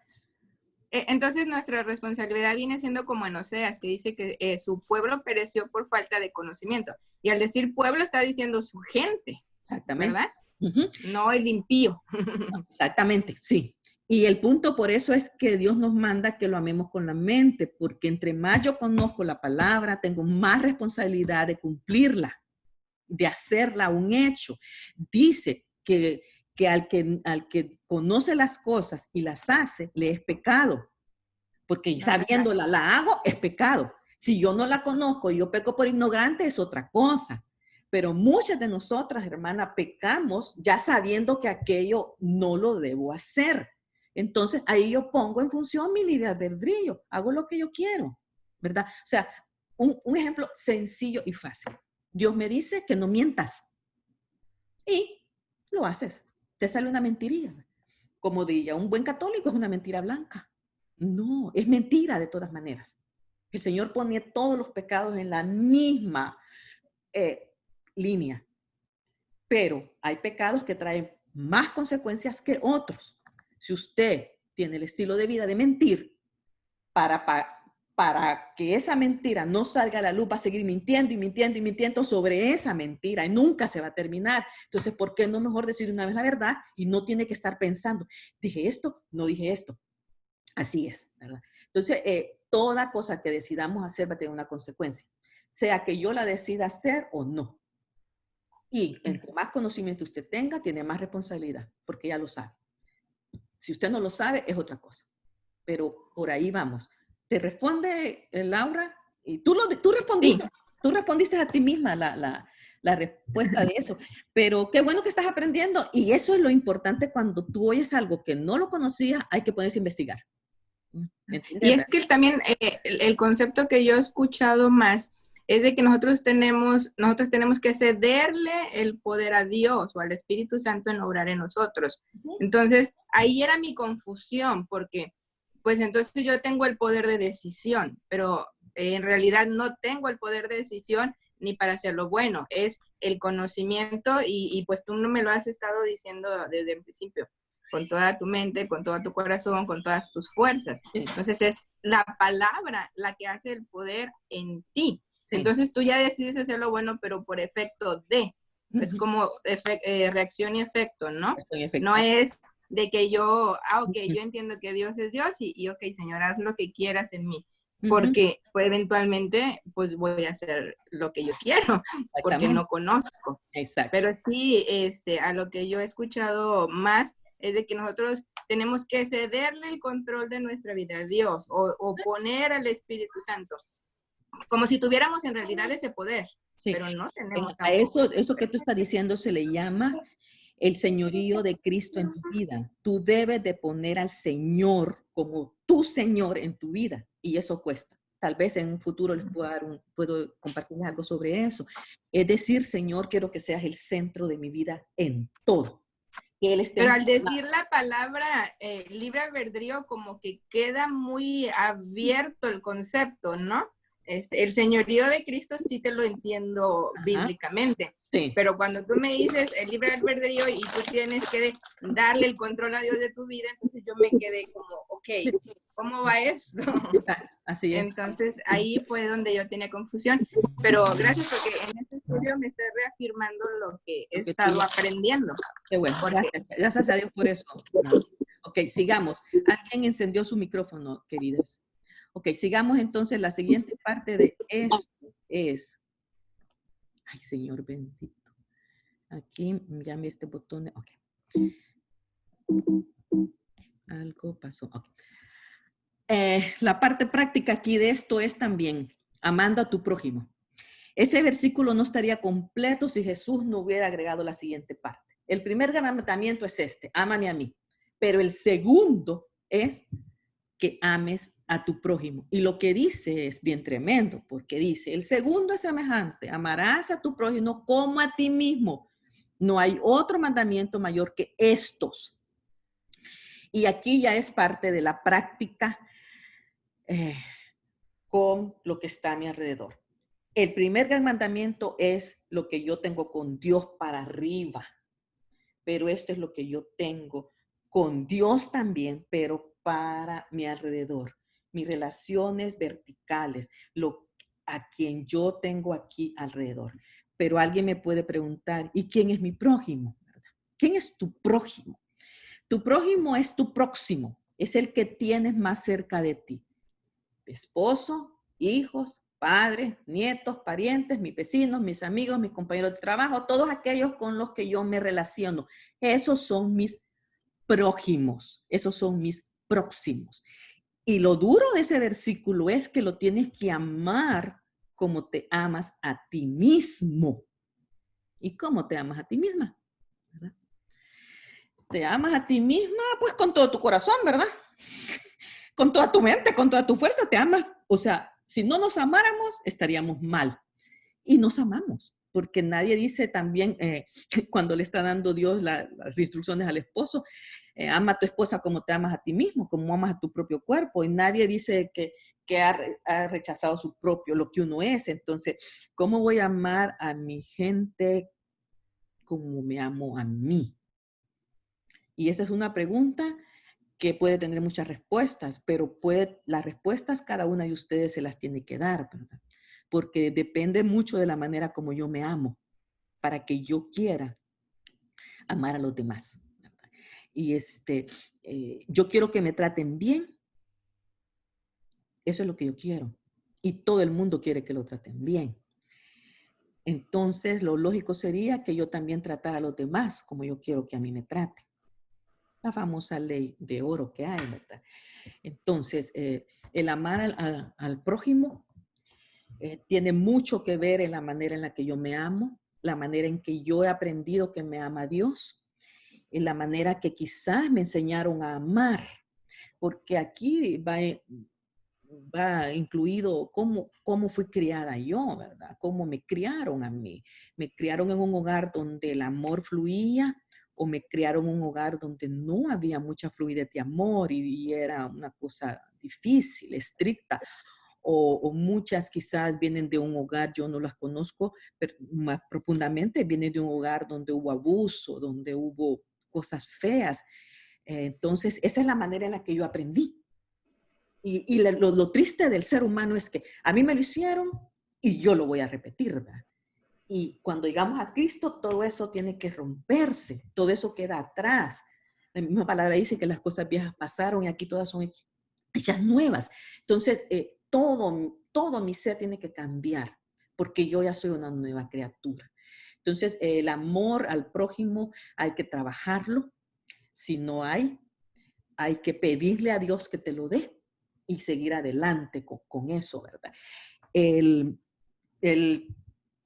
Entonces, nuestra responsabilidad viene siendo como en Oseas, que dice que su pueblo pereció por falta de conocimiento. Y al decir pueblo está diciendo su gente. Exactamente. ¿Verdad? No el impío. Exactamente, sí. Y el punto por eso es que Dios nos manda que lo amemos con la mente, porque entre más yo conozco la palabra, tengo más responsabilidad de cumplirla, de hacerla un hecho. Dice que al que conoce las cosas y las hace, le es pecado, porque sabiéndola la hago, es pecado. Si yo no la conozco y yo peco por ignorante, es otra cosa. Pero muchas de nosotras, hermana, pecamos ya sabiendo que aquello no lo debo hacer. Entonces, ahí yo pongo en función mi libre albedrío. Hago lo que yo quiero, ¿verdad? O sea, un ejemplo sencillo y fácil. Dios me dice que no mientas. Y lo haces. Te sale una mentirilla. Como diría, un buen católico es una mentira blanca. No, es mentira de todas maneras. El Señor pone todos los pecados en la misma línea. Pero hay pecados que traen más consecuencias que otros. Si usted tiene el estilo de vida de mentir, para que esa mentira no salga a la luz, va a seguir mintiendo y mintiendo y mintiendo sobre esa mentira y nunca se va a terminar. Entonces, ¿por qué no mejor decir una vez la verdad y no tiene que estar pensando, dije esto, no dije esto? Así es, ¿verdad? Entonces, toda cosa que decidamos hacer va a tener una consecuencia, sea que yo la decida hacer o no. Y entre más conocimiento usted tenga, tiene más responsabilidad, porque ya lo sabe. Si usted no lo sabe, es otra cosa. Pero por ahí vamos. ¿Te responde Laura? Y tú respondiste, sí. Tú respondiste a ti misma la respuesta de eso. Pero qué bueno que estás aprendiendo. Y eso es lo importante cuando tú oyes algo que no lo conocías, hay que ponerse a investigar. Y es que también el concepto que yo he escuchado más es de que nosotros tenemos que cederle el poder a Dios o al Espíritu Santo en obrar en nosotros. Entonces, ahí era mi confusión, porque pues entonces yo tengo el poder de decisión, pero en realidad no tengo el poder de decisión ni para hacer lo bueno, es el conocimiento y pues tú no me lo has estado diciendo desde el principio, con toda tu mente, con todo tu corazón, con todas tus fuerzas. Entonces es la palabra la que hace el poder en ti. Sí. Entonces tú ya decides hacer lo bueno, pero por efecto de. Es como reacción y efecto, ¿no? No es de que yo, yo entiendo que Dios es Dios y ok, Señor, haz lo que quieras en mí. Porque pues, eventualmente pues voy a hacer lo que yo quiero, porque no conozco. Exacto. Pero sí, a lo que yo he escuchado más es de que nosotros tenemos que cederle el control de nuestra vida a Dios o poner al Espíritu Santo, como si tuviéramos en realidad ese poder, sí. Pero no tenemos tampoco. Eso que tú estás diciendo se le llama el señorío de Cristo en tu vida. Tú debes de poner al Señor como tu Señor en tu vida y eso cuesta. Tal vez en un futuro les puedo compartirles algo sobre eso. Es decir, Señor, quiero que seas el centro de mi vida en todo. Pero al decir la palabra libre albedrío, como que queda muy abierto el concepto, ¿no? El señorío de Cristo sí te lo entiendo bíblicamente, sí. Pero cuando tú me dices el libre albedrío y tú tienes que darle el control a Dios de tu vida, entonces yo me quedé como, ok, ¿cómo va esto? Así es. Entonces ahí fue donde yo tenía confusión, pero gracias porque en este estudio me estoy reafirmando lo que he estado aprendiendo. Qué bueno, gracias a Dios por eso. Ok, sigamos. ¿Alguien encendió su micrófono, queridas? Ok, sigamos entonces. La siguiente parte de esto es... Ay, Señor bendito. Aquí, llame este botón. Ok. Algo pasó. Okay. La parte práctica aquí de esto es también amando a tu prójimo. Ese versículo no estaría completo si Jesús no hubiera agregado la siguiente parte. El primer mandamiento es este, ámame a mí. Pero el segundo es que ames a tu prójimo. Y lo que dice es bien tremendo, porque dice, el segundo es semejante, amarás a tu prójimo como a ti mismo. No hay otro mandamiento mayor que estos. Y aquí ya es parte de la práctica con lo que está a mi alrededor. El primer gran mandamiento es lo que yo tengo con Dios para arriba, pero esto es lo que yo tengo con Dios también, pero para mi alrededor. Mis relaciones verticales, a quien yo tengo aquí alrededor. Pero alguien me puede preguntar, ¿y quién es mi prójimo? ¿Quién es tu prójimo? Tu prójimo es tu próximo, es el que tienes más cerca de ti. Esposo, hijos, padres, nietos, parientes, mis vecinos, mis amigos, mis compañeros de trabajo, todos aquellos con los que yo me relaciono. Esos son mis prójimos, esos son mis próximos. Y lo duro de ese versículo es que lo tienes que amar como te amas a ti mismo. ¿Y cómo te amas a ti misma? ¿Verdad? Te amas a ti misma, pues con todo tu corazón, ¿verdad? Con toda tu mente, con toda tu fuerza, te amas. O sea, si no nos amáramos, estaríamos mal. Y nos amamos, porque nadie dice también, cuando le está dando Dios las instrucciones al esposo, ama a tu esposa como te amas a ti mismo, como amas a tu propio cuerpo. Y nadie dice que ha rechazado su propio, lo que uno es. Entonces, ¿cómo voy a amar a mi gente como me amo a mí? Y esa es una pregunta que puede tener muchas respuestas, pero las respuestas cada una de ustedes se las tiene que dar, ¿verdad? Porque depende mucho de la manera como yo me amo, para que yo quiera amar a los demás, ¿verdad? Y yo quiero que me traten bien, eso es lo que yo quiero, y todo el mundo quiere que lo traten bien. Entonces, lo lógico sería que yo también tratara a los demás como yo quiero que a mí me traten. La famosa ley de oro que hay, ¿verdad? Entonces, el amar al prójimo tiene mucho que ver en la manera en la que yo me amo, la manera en que yo he aprendido que me ama Dios, en la manera que quizás me enseñaron a amar, porque aquí va incluido cómo fui criada yo, ¿verdad? Cómo me criaron a mí. Me criaron en un hogar donde el amor fluía, o me criaron en un hogar donde no había mucha fluidez de amor y era una cosa difícil, estricta. O muchas quizás vienen de un hogar, yo no las conozco, pero más profundamente vienen de un hogar donde hubo abuso, donde hubo cosas feas. Entonces, esa es la manera en la que yo aprendí. Y lo triste del ser humano es que a mí me lo hicieron y yo lo voy a repetir, ¿verdad? Y cuando llegamos a Cristo, todo eso tiene que romperse, todo eso queda atrás. La misma palabra dice que las cosas viejas pasaron y aquí todas son hechas nuevas. Entonces, todo mi ser tiene que cambiar, porque yo ya soy una nueva criatura. Entonces, el amor al prójimo hay que trabajarlo. Si no hay que pedirle a Dios que te lo dé y seguir adelante con eso, ¿verdad? El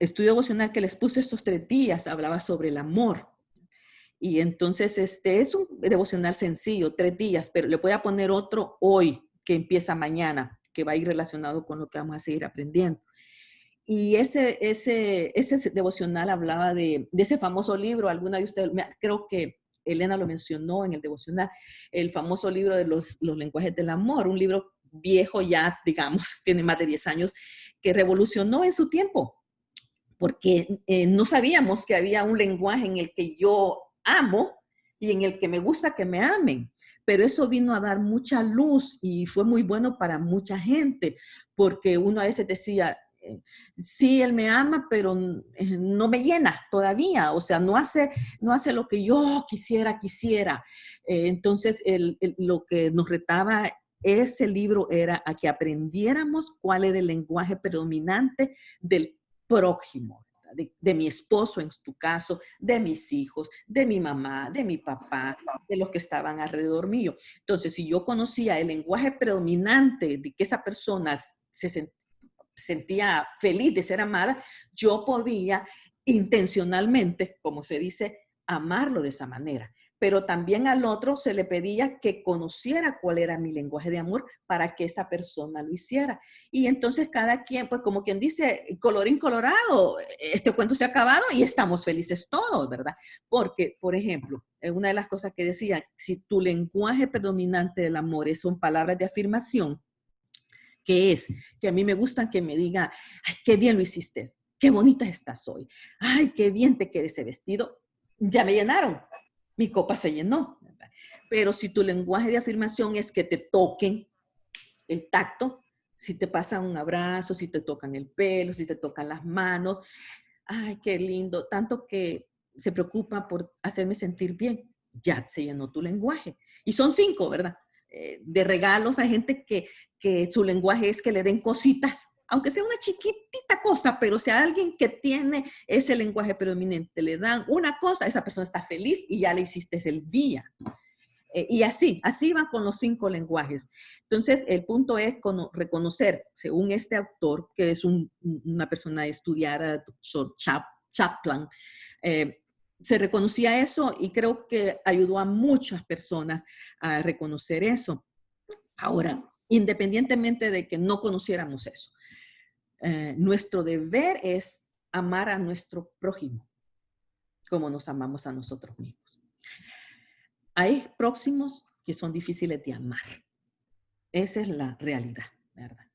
estudio devocional que les puse estos 3 días hablaba sobre el amor. Y entonces es un devocional sencillo, 3 días, pero le voy a poner otro hoy que empieza mañana, que va a ir relacionado con lo que vamos a seguir aprendiendo. Y ese devocional hablaba de ese famoso libro, alguna de ustedes, creo que Elena lo mencionó en el devocional, el famoso libro de los lenguajes del amor, un libro viejo ya, digamos, tiene más de 10 años, que revolucionó en su tiempo, porque no sabíamos que había un lenguaje en el que yo amo y en el que me gusta que me amen. Pero eso vino a dar mucha luz y fue muy bueno para mucha gente, porque uno a veces decía, sí, él me ama, pero no me llena todavía, o sea, no hace lo que yo quisiera. Entonces, lo que nos retaba ese libro era a que aprendiéramos cuál era el lenguaje predominante del prójimo, de mi esposo en tu caso, de mis hijos, de mi mamá, de mi papá, de los que estaban alrededor mío. Entonces, si yo conocía el lenguaje predominante de que esa persona sentía feliz de ser amada, yo podía intencionalmente, como se dice, amarlo de esa manera. Pero también al otro se le pedía que conociera cuál era mi lenguaje de amor para que esa persona lo hiciera. Y entonces cada quien, pues como quien dice, colorín colorado, este cuento se ha acabado y estamos felices todos, ¿verdad? Porque, por ejemplo, una de las cosas que decía, si tu lenguaje predominante del amor son palabras de afirmación, que es que a mí me gustan que me digan, ay, qué bien lo hiciste, qué bonita estás hoy, ay, qué bien te queda ese vestido, ya me llenaron. Mi copa se llenó, ¿verdad? Pero si tu lenguaje de afirmación es que te toquen el tacto, si te pasan un abrazo, si te tocan el pelo, si te tocan las manos, ay, qué lindo, tanto que se preocupa por hacerme sentir bien, ya se llenó tu lenguaje. Y son 5, ¿verdad? De regalos a gente que su lenguaje es que le den cositas, aunque sea una chiquitita cosa, pero si a alguien que tiene ese lenguaje predominante le dan una cosa, esa persona está feliz y ya le hiciste el día. Y así va con los 5 lenguajes. Entonces, el punto es reconocer, según este autor, que es una persona estudiada, Chapman, se reconocía eso y creo que ayudó a muchas personas a reconocer eso. Ahora, independientemente de que no conociéramos eso, nuestro deber es amar a nuestro prójimo como nos amamos a nosotros mismos. Hay próximos que son difíciles de amar. Esa es la realidad, ¿verdad?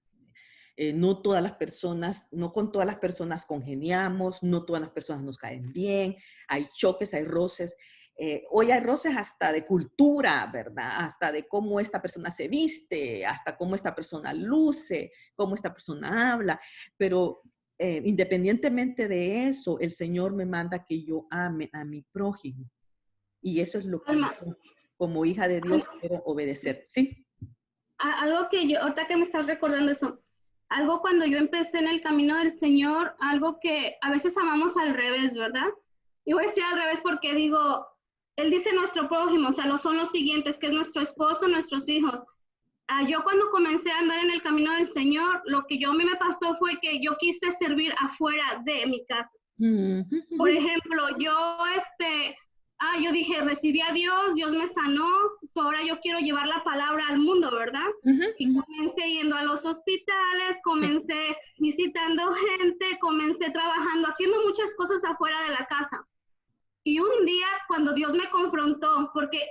No todas las personas, no con todas las personas congeniamos, no todas las personas nos caen bien, hay choques, hay roces. Hoy hay roces hasta de cultura, ¿verdad? Hasta de cómo esta persona se viste, hasta cómo esta persona luce, cómo esta persona habla, pero independientemente de eso, el Señor me manda que yo ame a mi prójimo. Y eso es lo que yo, como hija de Dios, quiero obedecer. ¿Sí? Algo que yo, ahorita que me estás recordando eso, algo cuando yo empecé en el camino del Señor, algo que a veces amamos al revés, ¿verdad? Y voy a decir al revés porque digo, Él dice nuestro prójimo, o sea, son los siguientes, que es nuestro esposo, nuestros hijos. Yo cuando comencé a andar en el camino del Señor, lo que a mí me pasó fue que yo quise servir afuera de mi casa. Por ejemplo, yo dije, recibí a Dios, Dios me sanó, ahora yo quiero llevar la palabra al mundo, ¿verdad? Y comencé yendo a los hospitales, comencé visitando gente, comencé trabajando, haciendo muchas cosas afuera de la casa. Y un día, cuando Dios me confrontó, porque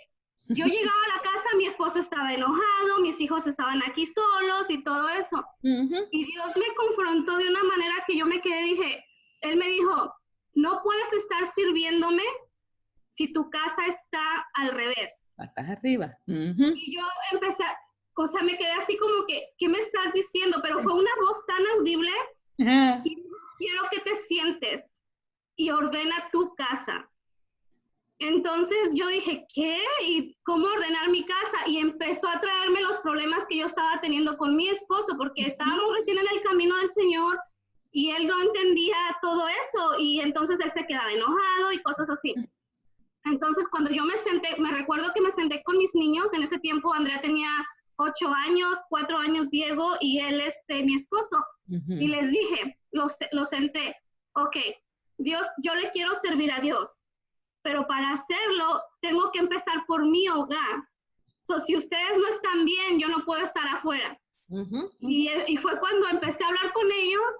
yo llegaba a la casa, mi esposo estaba enojado, mis hijos estaban aquí solos y todo eso. Y Dios me confrontó de una manera que yo me quedé, dije, Él me dijo, no puedes estar sirviéndome si tu casa está al revés. Estás arriba. Y yo empecé, me quedé así como que, ¿qué me estás diciendo? Pero fue una voz tan audible, y quiero que te sientes y ordena tu casa. Entonces yo dije, ¿qué? ¿Y cómo ordenar mi casa? Y empezó a traerme los problemas que yo estaba teniendo con mi esposo, porque estábamos recién en el camino del Señor, y él no entendía todo eso, y entonces él se quedaba enojado y cosas así. Entonces, cuando yo me recuerdo que me senté con mis niños, en ese tiempo Andrea tenía 8 años, 4 años Diego, y él, mi esposo, y les dije, los senté, ok, Dios, yo le quiero servir a Dios, pero para hacerlo, tengo que empezar por mi hogar. Si ustedes no están bien, yo no puedo estar afuera. Y fue cuando empecé a hablar con ellos,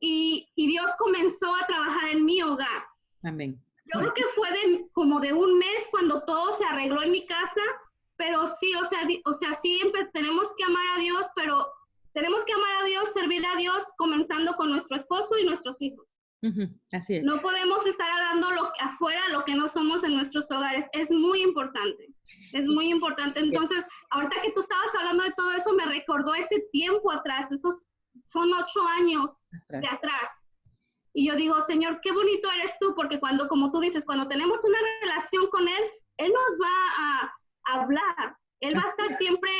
y Dios comenzó a trabajar en mi hogar. Amén. Yo creo que fue como de un mes cuando todo se arregló en mi casa, pero sí, siempre tenemos que amar a Dios, pero tenemos que amar a Dios, servir a Dios, comenzando con nuestro esposo y nuestros hijos. Así es. No podemos estar dando afuera lo que no somos en nuestros hogares. Es muy importante. Es muy importante. Entonces, ahorita que tú estabas hablando de todo eso, me recordó ese tiempo atrás. Esos son 8 años de atrás. Y yo digo, Señor, qué bonito eres tú, porque como tú dices, cuando tenemos una relación con Él, Él nos va a hablar. Él va a estar siempre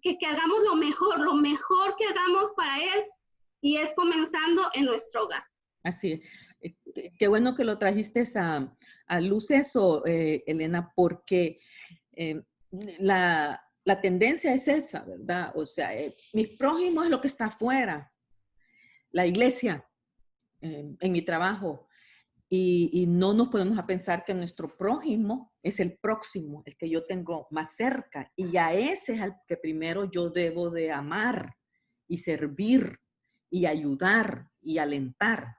que hagamos lo mejor que hagamos para Él, y es comenzando en nuestro hogar. Así es. Qué bueno que lo trajiste a luz eso, Elena, porque la tendencia es esa, ¿verdad? O sea, mi prójimo es lo que está afuera. la iglesia, en mi trabajo, y no nos podemos a pensar que nuestro prójimo es el próximo, el que yo tengo más cerca, y a ese es al que primero yo debo de amar y servir y ayudar y alentar,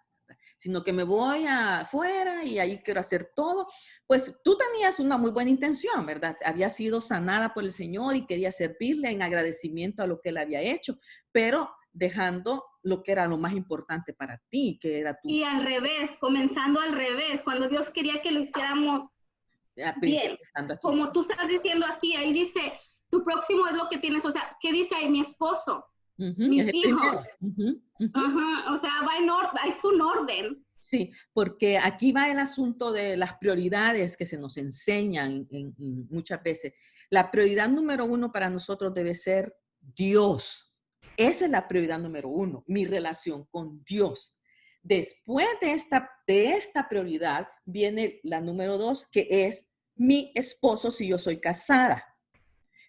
sino que me voy afuera y ahí quiero hacer todo. Pues tú tenías una muy buena intención, ¿verdad? Había sido sanada por el Señor y quería servirle en agradecimiento a lo que Él había hecho, pero dejando lo que era lo más importante para ti, que era tu... Y al revés, comenzando al revés, cuando Dios quería que lo hiciéramos bien. Como tú estás diciendo aquí, ahí dice, tu próximo es lo que tienes, o sea, ¿qué dice ahí? Mi esposo, mis hijos. O sea, va en orden, es un orden. Sí, porque aquí va el asunto de las prioridades que se nos enseñan muchas veces. La prioridad número uno para nosotros debe ser Dios. Esa es la prioridad número uno, mi relación con Dios. Después de esta prioridad viene la número dos, que es mi esposo si yo soy casada.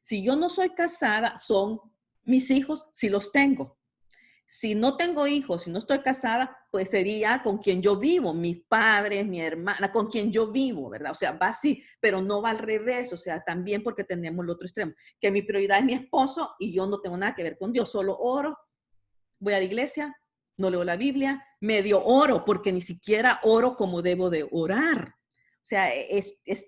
Si yo no soy casada, son mis hijos si los tengo. Si no tengo hijos, si no estoy casada, pues sería con quien yo vivo, mis padres, mi hermana, con quien yo vivo, ¿verdad? O sea, va así, pero no va al revés, o sea, también porque tenemos el otro extremo, que mi prioridad es mi esposo y yo no tengo nada que ver con Dios, solo oro, voy a la iglesia, no leo la Biblia, medio oro, porque ni siquiera oro como debo de orar. O sea,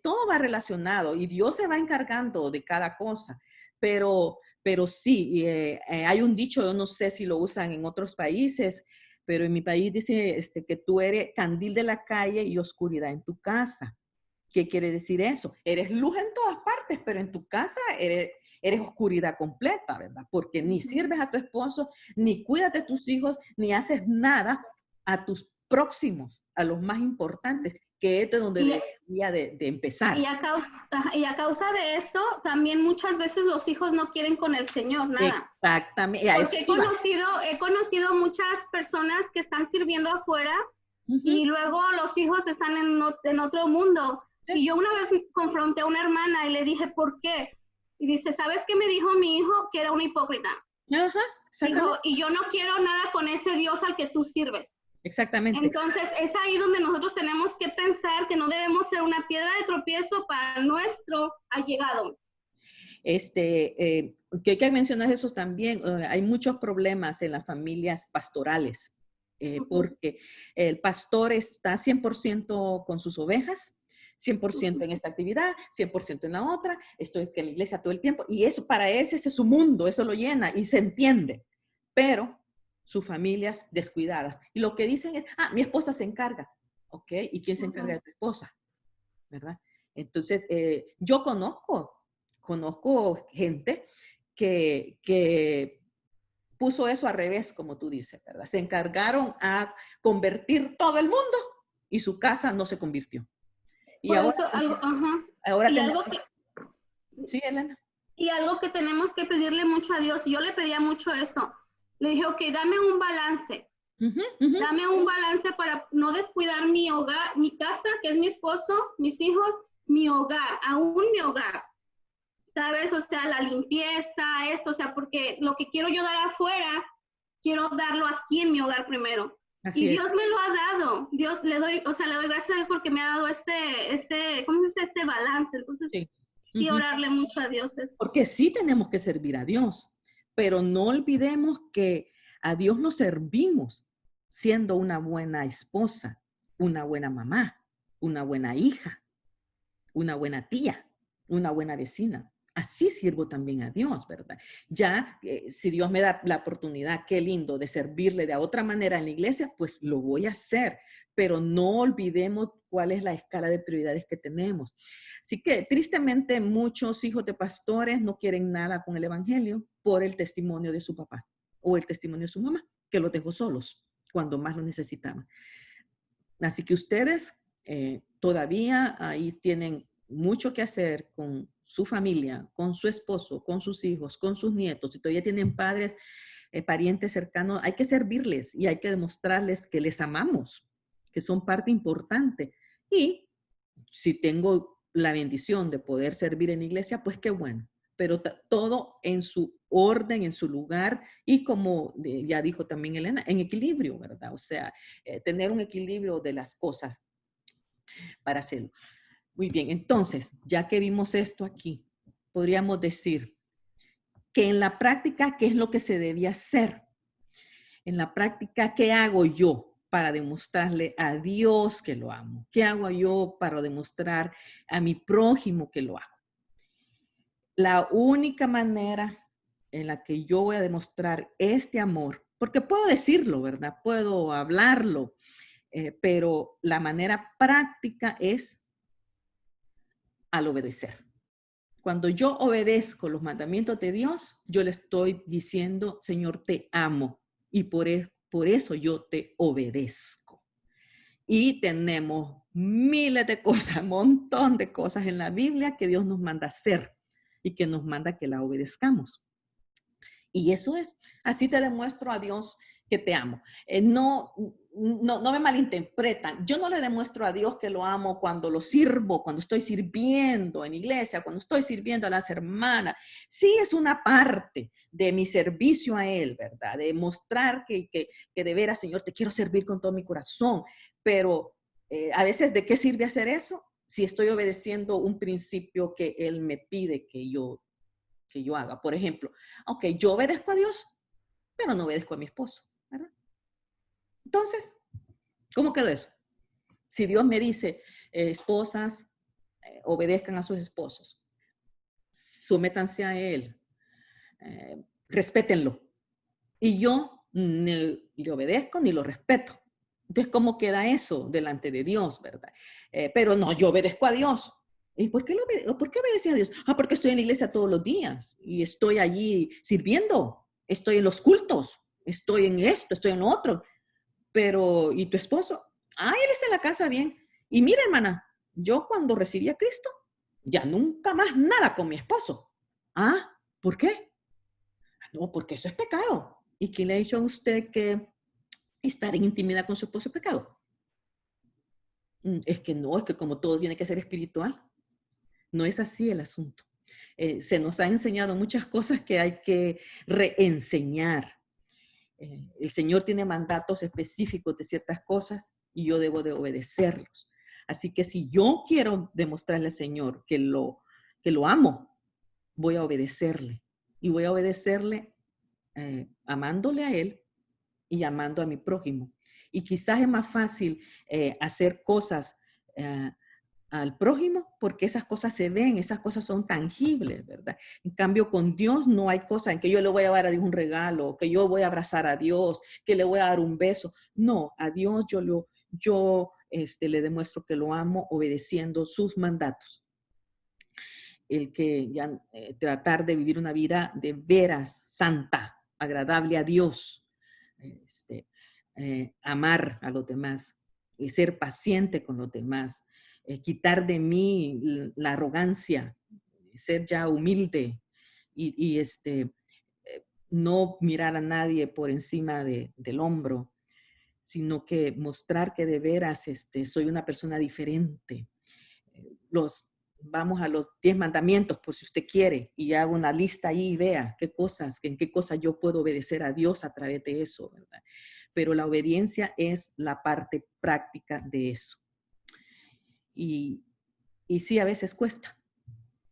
todo va relacionado y Dios se va encargando de cada cosa, pero sí, hay un dicho, yo no sé si lo usan en otros países, pero en mi país dice que tú eres candil de la calle y oscuridad en tu casa. ¿Qué quiere decir eso? Eres luz en todas partes, pero en tu casa eres oscuridad completa, ¿verdad? Porque ni sirves a tu esposo, ni cuidas de tus hijos, ni haces nada a tus próximos, a los más importantes, que es de donde debería de empezar. Y a causa de eso, también muchas veces los hijos no quieren con el Señor, nada. Exactamente. Porque he conocido muchas personas que están sirviendo afuera y luego los hijos están en otro mundo. Sí. Y yo una vez confronté a una hermana y le dije, ¿por qué? Y dice, ¿sabes qué me dijo mi hijo? Que era una hipócrita. Ajá, dijo, y yo no quiero nada con ese Dios al que tú sirves. Exactamente. Entonces, es ahí donde nosotros tenemos que pensar que no debemos ser una piedra de tropiezo para nuestro allegado. Que mencionas eso también, hay muchos problemas en las familias pastorales, porque el pastor está 100% con sus ovejas, 100% en esta actividad, 100% en la otra, estoy en la iglesia todo el tiempo, y eso para ese es su mundo, eso lo llena y se entiende, pero sus familias descuidadas. Y lo que dicen es, mi esposa se encarga. ¿Ok? ¿Y quién se encarga de tu esposa? ¿Verdad? Entonces, yo conozco gente que puso eso al revés, como tú dices, ¿verdad? Se encargaron a convertir todo el mundo y su casa no se convirtió. Y por ahora, eso, ahora y tenemos... Sí, Elena. Y algo que tenemos que pedirle mucho a Dios, yo le pedía mucho eso. Le dije, ok, dame un balance. Dame un balance para no descuidar mi hogar, mi casa, que es mi esposo, mis hijos, mi hogar, aún mi hogar. ¿Sabes? O sea, la limpieza, esto, o sea, porque lo que quiero yo dar afuera, quiero darlo aquí en mi hogar primero. Así y Dios me lo ha dado. Dios, le doy gracias a Dios porque me ha dado ¿cómo se dice? Este balance. Entonces, sí orarle mucho a Dios. Porque sí tenemos que servir a Dios, pero no olvidemos que a Dios nos servimos siendo una buena esposa, una buena mamá, una buena hija, una buena tía, una buena vecina. Así sirvo también a Dios, ¿verdad? Ya, si Dios me da la oportunidad, qué lindo, de servirle de otra manera en la iglesia, pues lo voy a hacer. Pero no olvidemos cuál es la escala de prioridades que tenemos. Así que, tristemente, muchos hijos de pastores no quieren nada con el evangelio por el testimonio de su papá o el testimonio de su mamá, que los dejó solos cuando más lo necesitaban. Así que ustedes todavía ahí tienen mucho que hacer con su familia, con su esposo, con sus hijos, con sus nietos. Si todavía tienen padres, parientes cercanos, hay que servirles y hay que demostrarles que les amamos, que son parte importante. Y si tengo la bendición de poder servir en la iglesia, pues qué bueno. pero todo en su orden, en su lugar y como ya dijo también Elena, en equilibrio, ¿verdad? O sea, tener un equilibrio de las cosas para hacerlo. Muy bien, entonces, ya que vimos esto aquí, podríamos decir que en la práctica, ¿qué es lo que se debía hacer? En la práctica, ¿qué hago yo para demostrarle a Dios que lo amo? ¿Qué hago yo para demostrar a mi prójimo que lo hago? La única manera en la que yo voy a demostrar este amor, porque puedo decirlo, ¿verdad? Puedo hablarlo, pero la manera práctica es al obedecer. Cuando yo obedezco los mandamientos de Dios, yo le estoy diciendo, Señor, te amo y por eso yo te obedezco. Y tenemos miles de cosas, un montón de cosas en la Biblia que Dios nos manda hacer y que nos manda que la obedezcamos. Y eso es, así te demuestro a Dios que te amo. No me malinterpretan. Yo no le demuestro a Dios que lo amo cuando lo sirvo, cuando estoy sirviendo en iglesia, cuando estoy sirviendo a las hermanas. Sí es una parte de mi servicio a Él, ¿verdad? De mostrar que de veras, Señor, te quiero servir con todo mi corazón. Pero a veces, ¿de qué sirve hacer eso? Si estoy obedeciendo un principio que Él me pide que yo haga. Por ejemplo, ok, yo obedezco a Dios, pero no obedezco a mi esposo, ¿verdad? Entonces, ¿cómo quedó eso? Si Dios me dice, esposas, obedezcan a sus esposos, sométanse a Él, respétenlo, y yo ni le obedezco ni lo respeto. Entonces, ¿cómo queda eso delante de Dios, verdad? Pero no, yo obedezco a Dios. ¿Y por qué obedecí a Dios? Porque estoy en la iglesia todos los días y estoy allí sirviendo, estoy en los cultos, estoy en esto, estoy en lo otro. Pero, ¿y tu esposo? Él está en la casa bien. Y mira, hermana, yo cuando recibí a Cristo, ya nunca más nada con mi esposo. ¿Por qué? No, porque eso es pecado. ¿Y quién le ha dicho a usted que estar en intimidad con su esposo es pecado? Es que no, es que como todo tiene que ser espiritual. No es así el asunto. Se nos ha enseñado muchas cosas que hay que reenseñar. El Señor tiene mandatos específicos de ciertas cosas y yo debo de obedecerlos. Así que si yo quiero demostrarle al Señor que lo amo, voy a obedecerle. Y voy a obedecerle amándole a Él y amando a mi prójimo. Y quizás es más fácil hacer cosas al prójimo porque esas cosas se ven, esas cosas son tangibles, ¿verdad? En cambio, con Dios no hay cosa en que yo le voy a dar a Dios un regalo, que yo voy a abrazar a Dios, que le voy a dar un beso. No, a Dios yo le demuestro que lo amo obedeciendo sus mandatos. El que ya tratar de vivir una vida de veras santa, agradable a Dios, amar a los demás, ser paciente con los demás, quitar de mí la arrogancia, ser ya humilde y no mirar a nadie por encima del hombro, sino que mostrar que de veras soy una persona diferente. Vamos a los 10 mandamientos, por si usted quiere, y hago una lista ahí y vea en qué cosas yo puedo obedecer a Dios a través de eso, ¿verdad? Pero la obediencia es la parte práctica de eso. Y sí, a veces cuesta,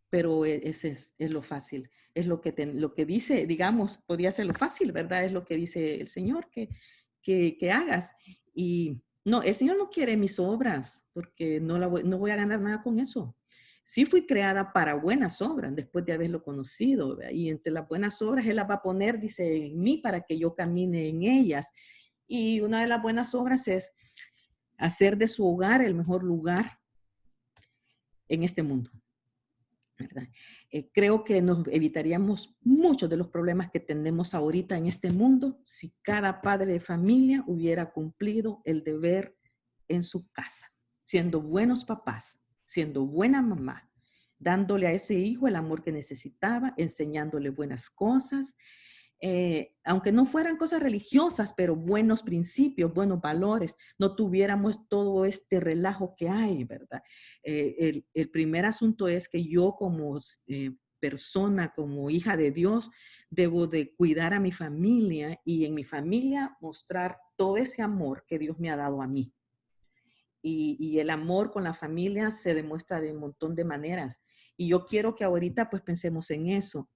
pero ese es lo fácil. Es lo que dice, digamos, podría ser lo fácil, ¿verdad? Es lo que dice el Señor que hagas. Y no, el Señor no quiere mis obras, porque no voy a ganar nada con eso. Sí fui creada para buenas obras, después de haberlo conocido, ¿verdad? Y entre las buenas obras Él las va a poner, dice, en mí para que yo camine en ellas. Y una de las buenas obras es hacer de su hogar el mejor lugar en este mundo, ¿verdad? Creo que nos evitaríamos muchos de los problemas que tenemos ahorita en este mundo si cada padre de familia hubiera cumplido el deber en su casa, siendo buenos papás, siendo buena mamá, dándole a ese hijo el amor que necesitaba, enseñándole buenas cosas, aunque no fueran cosas religiosas, pero buenos principios, buenos valores, no tuviéramos todo este relajo que hay, ¿verdad? El primer asunto es que yo como persona, como hija de Dios, debo de cuidar a mi familia y en mi familia mostrar todo ese amor que Dios me ha dado a mí. Y el amor con la familia se demuestra de un montón de maneras. Y yo quiero que ahorita pues pensemos en eso.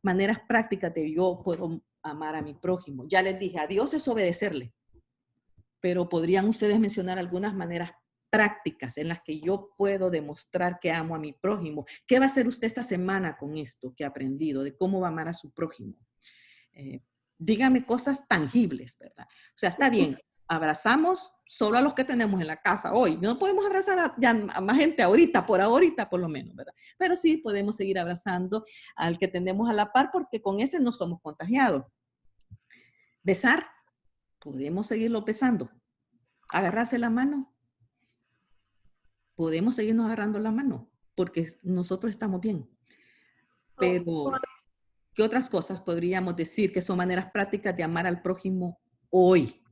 Maneras prácticas de yo puedo amar a mi prójimo. Ya les dije, a Dios es obedecerle. Pero podrían ustedes mencionar algunas maneras prácticas en las que yo puedo demostrar que amo a mi prójimo. ¿Qué va a hacer usted esta semana con esto que ha aprendido de cómo va a amar a su prójimo? Dígame cosas tangibles, ¿verdad? O sea, está bien, abrazamos solo a los que tenemos en la casa hoy. No podemos abrazar a más gente ahorita, por lo menos, ¿verdad? Pero sí podemos seguir abrazando al que tenemos a la par porque con ese no somos contagiados. Besar, podemos seguirlo besando. Agarrarse la mano, podemos seguirnos agarrando la mano porque nosotros estamos bien. Pero, ¿qué otras cosas podríamos decir que son maneras prácticas de amar al prójimo hoy?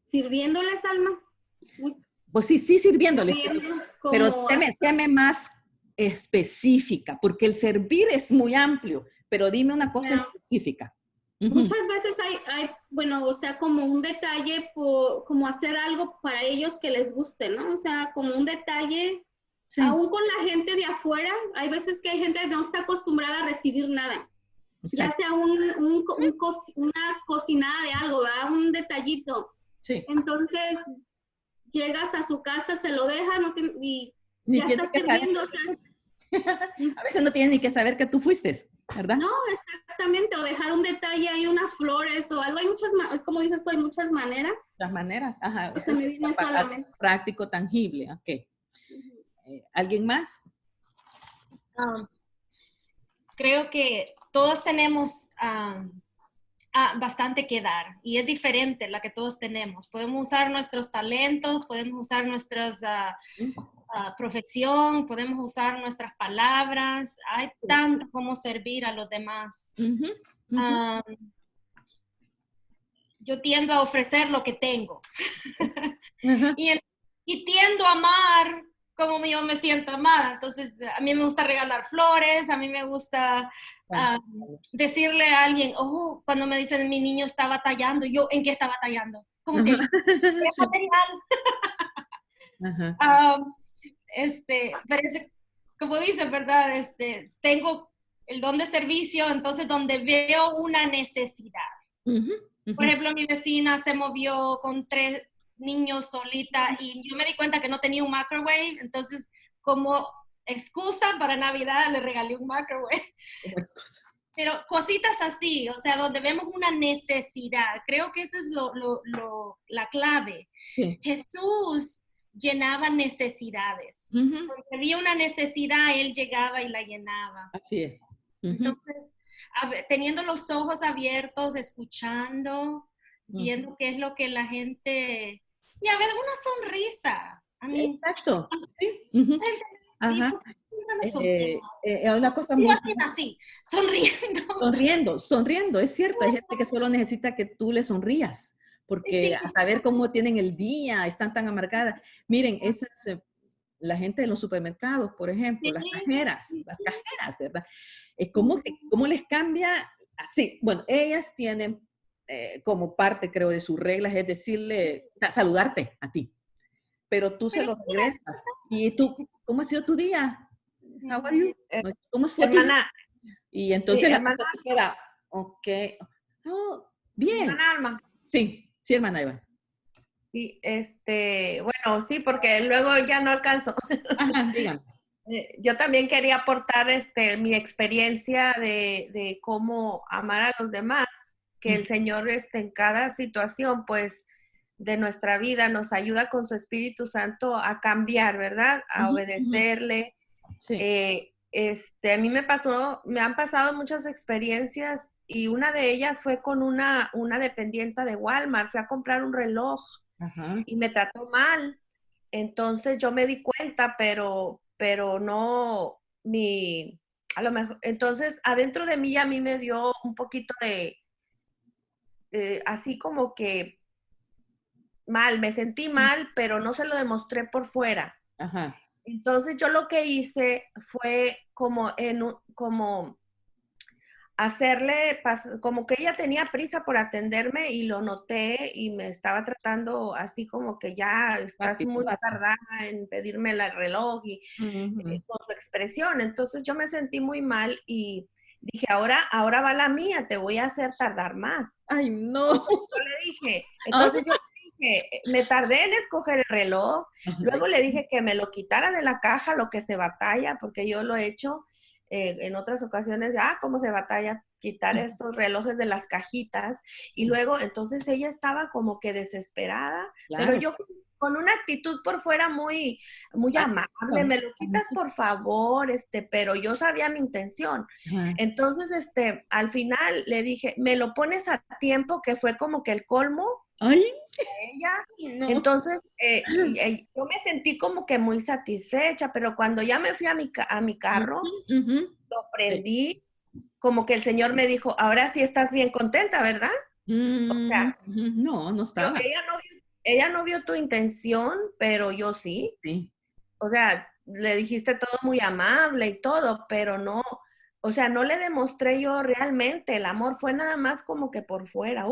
¿Sirviéndoles, Alma? Pues sí, sirviéndoles, pero teme más específica, porque el servir es muy amplio, pero dime una cosa específica. Muchas veces hay, bueno, o sea, como un detalle, como hacer algo para ellos que les guste, ¿no? O sea, como un detalle, sí. Aún con la gente de afuera, hay veces que hay gente que no está acostumbrada a recibir nada. Exacto. Ya sea una cocinada de algo, ¿verdad? Un detallito. Sí. Entonces, llegas a su casa, se lo dejan y ya estás sirviendo. O sea, a veces no tienen ni que saber que tú fuiste, ¿verdad? No, exactamente, o dejar un detalle ahí, unas flores o algo, hay muchas, es como dices tú, hay muchas maneras. Las maneras, ajá, o sea, es práctico, tangible, ok. ¿Alguien más? Creo que todos tenemos bastante que dar y es diferente la que todos tenemos. Podemos usar nuestros talentos, podemos usar nuestras profesión, podemos usar nuestras palabras, hay tanto como servir a los demás. Yo tiendo a ofrecer lo que tengo y tiendo a amar como yo me siento amada. Entonces, a mí me gusta regalar flores, a mí me gusta decirle a alguien, oh, cuando me dicen mi niño está batallando, yo, ¿en qué está batallando? ¿Cómo que? ¿Es material? Parece, como dicen, ¿verdad? Tengo el don de servicio, entonces donde veo una necesidad. Por ejemplo, mi vecina se movió con 3 niños solita y yo me di cuenta que no tenía un microwave, entonces como excusa para Navidad le regalé un microwave. Pero cositas así, o sea, donde vemos una necesidad, creo que esa es la clave. Sí. Jesús llenaba necesidades. Porque había una necesidad, Él llegaba y la llenaba. Así es. Entonces, teniendo los ojos abiertos, escuchando, viendo qué es lo que la gente... Y a ver, una sonrisa. Exacto. Sí. Ajá. Una cosa muy... así, sonriendo. Sonriendo. Es cierto, hay gente que solo necesita que tú le sonrías. Porque hasta ver cómo tienen el día, están tan amargadas. Miren, la gente de los supermercados, por ejemplo, las cajeras, ¿verdad? ¿Cómo les cambia? Así, bueno, ellas tienen como parte, creo, de sus reglas, es decirle, saludarte a ti. Pero tú se lo regresas. ¿Y tú, cómo ha sido tu día? How are you? ¿Cómo fue tu día? Y entonces la persona queda, ok, oh, bien. Hermana Alma. Sí, hermana Eva. Sí, bueno, sí, porque luego ya no alcanzo. Ajá, dígame. Yo también quería aportar mi experiencia de cómo amar a los demás, que el Señor en cada situación, pues, de nuestra vida nos ayuda con su Espíritu Santo a cambiar, ¿verdad? A obedecerle. Sí. A mí me han pasado muchas experiencias y una de ellas fue con una dependienta de Walmart. Fui a comprar un reloj. Ajá. Y me trató mal. Entonces yo me di cuenta, pero no a lo mejor, entonces adentro de mí a mí me dio un poquito de así como que mal, me sentí mal, pero no se lo demostré por fuera. Ajá. Entonces yo lo que hice fue como hacerle, como que ella tenía prisa por atenderme y lo noté y me estaba tratando así como que ya estás muy tardada en pedirme el reloj y con su expresión. Entonces yo me sentí muy mal y dije, ahora va la mía, te voy a hacer tardar más. Ay, no. Entonces yo le dije, me tardé en escoger el reloj, luego le dije que me lo quitara de la caja, lo que se batalla, porque yo lo he hecho en otras ocasiones, cómo se batalla quitar estos relojes de las cajitas, y luego entonces ella estaba como que desesperada, claro. Pero yo con una actitud por fuera muy, muy amable, me lo quitas por favor, pero yo sabía mi intención. Entonces, al final le dije, me lo pones a tiempo, que fue como que el colmo. Ay. Ella. No. Entonces, yo me sentí como que muy satisfecha, pero cuando ya me fui a mi carro, lo prendí, como que el Señor me dijo, ahora sí estás bien contenta, ¿verdad? O sea, no estaba. Ella no vio tu intención, pero yo sí. O sea, le dijiste todo muy amable y todo, pero no, o sea, no le demostré yo realmente el amor, fue nada más como que por fuera.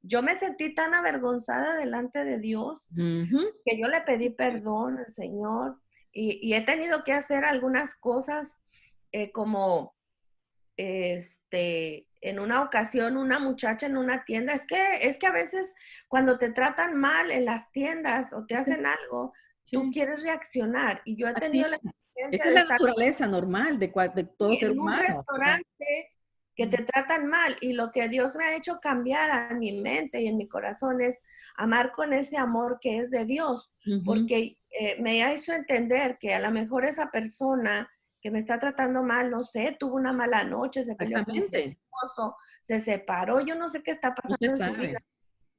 Yo me sentí tan avergonzada delante de Dios que yo le pedí perdón al Señor y he tenido que hacer algunas cosas como en una ocasión una muchacha en una tienda, es que a veces cuando te tratan mal en las tiendas o te hacen algo, tú quieres reaccionar, y yo he tenido la experiencia esa es la naturaleza normal de todo ser humano. En un restaurante que te tratan mal, y lo que Dios me ha hecho cambiar a mi mente y en mi corazón es amar con ese amor que es de Dios, porque me ha hecho entender que a lo mejor esa persona que me está tratando mal, no sé, tuvo una mala noche, se peleó con mi esposo, se separó, yo no sé qué está pasando en su vida.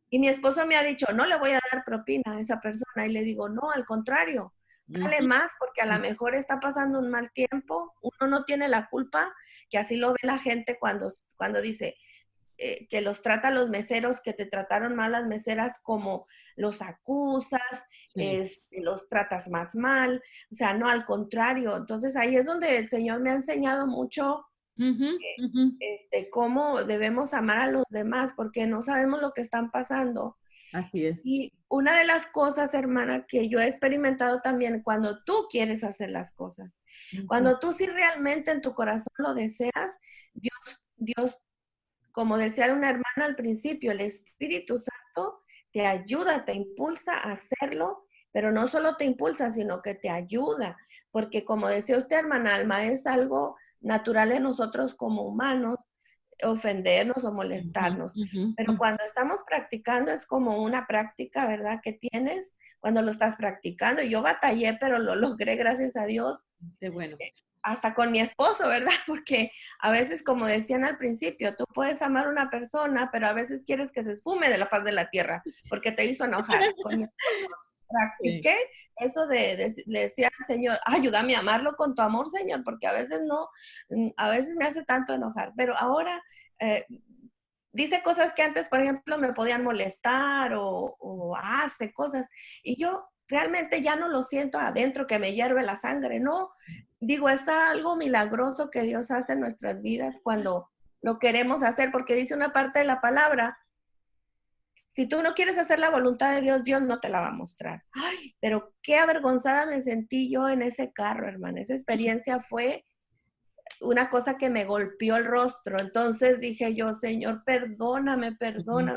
Y mi esposo me ha dicho, no le voy a dar propina a esa persona. Y le digo, no, al contrario, dale más, porque a lo mejor está pasando un mal tiempo. Uno no tiene la culpa, que así lo ve la gente cuando dice que los trata los meseros, que te trataron mal las meseras, como los acusas, los tratas más mal. O sea, no, al contrario. Entonces ahí es donde el Señor me ha enseñado mucho cómo debemos amar a los demás, porque no sabemos lo que están pasando. Así es. Y una de las cosas, hermana, que yo he experimentado también, cuando tú quieres hacer las cosas, cuando tú sí realmente en tu corazón lo deseas, Dios, como decía una hermana al principio, el Espíritu Santo te ayuda, te impulsa a hacerlo, pero no solo te impulsa, sino que te ayuda, porque como decía usted, hermana Alma, es algo natural en nosotros como humanos, ofendernos o molestarnos, pero cuando estamos practicando es como una práctica, ¿verdad? Que tienes cuando lo estás practicando. Y yo batallé, pero lo logré, gracias a Dios. Qué bueno. Hasta con mi esposo, ¿verdad? Porque a veces, como decían al principio, tú puedes amar a una persona, pero a veces quieres que se esfume de la faz de la tierra porque te hizo enojar. Con mi esposo practiqué eso le decía al Señor, ayúdame a amarlo con tu amor, Señor, porque a veces a veces me hace tanto enojar, pero ahora dice cosas que antes, por ejemplo, me podían molestar o hace cosas, y yo realmente ya no lo siento adentro que me hierve la sangre, no, digo, es algo milagroso que Dios hace en nuestras vidas cuando lo queremos hacer, porque dice una parte de la palabra, si tú no quieres hacer la voluntad de Dios, Dios no te la va a mostrar. Ay, pero qué avergonzada me sentí yo en ese carro, hermana. Esa experiencia fue una cosa que me golpeó el rostro. Entonces dije yo, Señor, perdóname,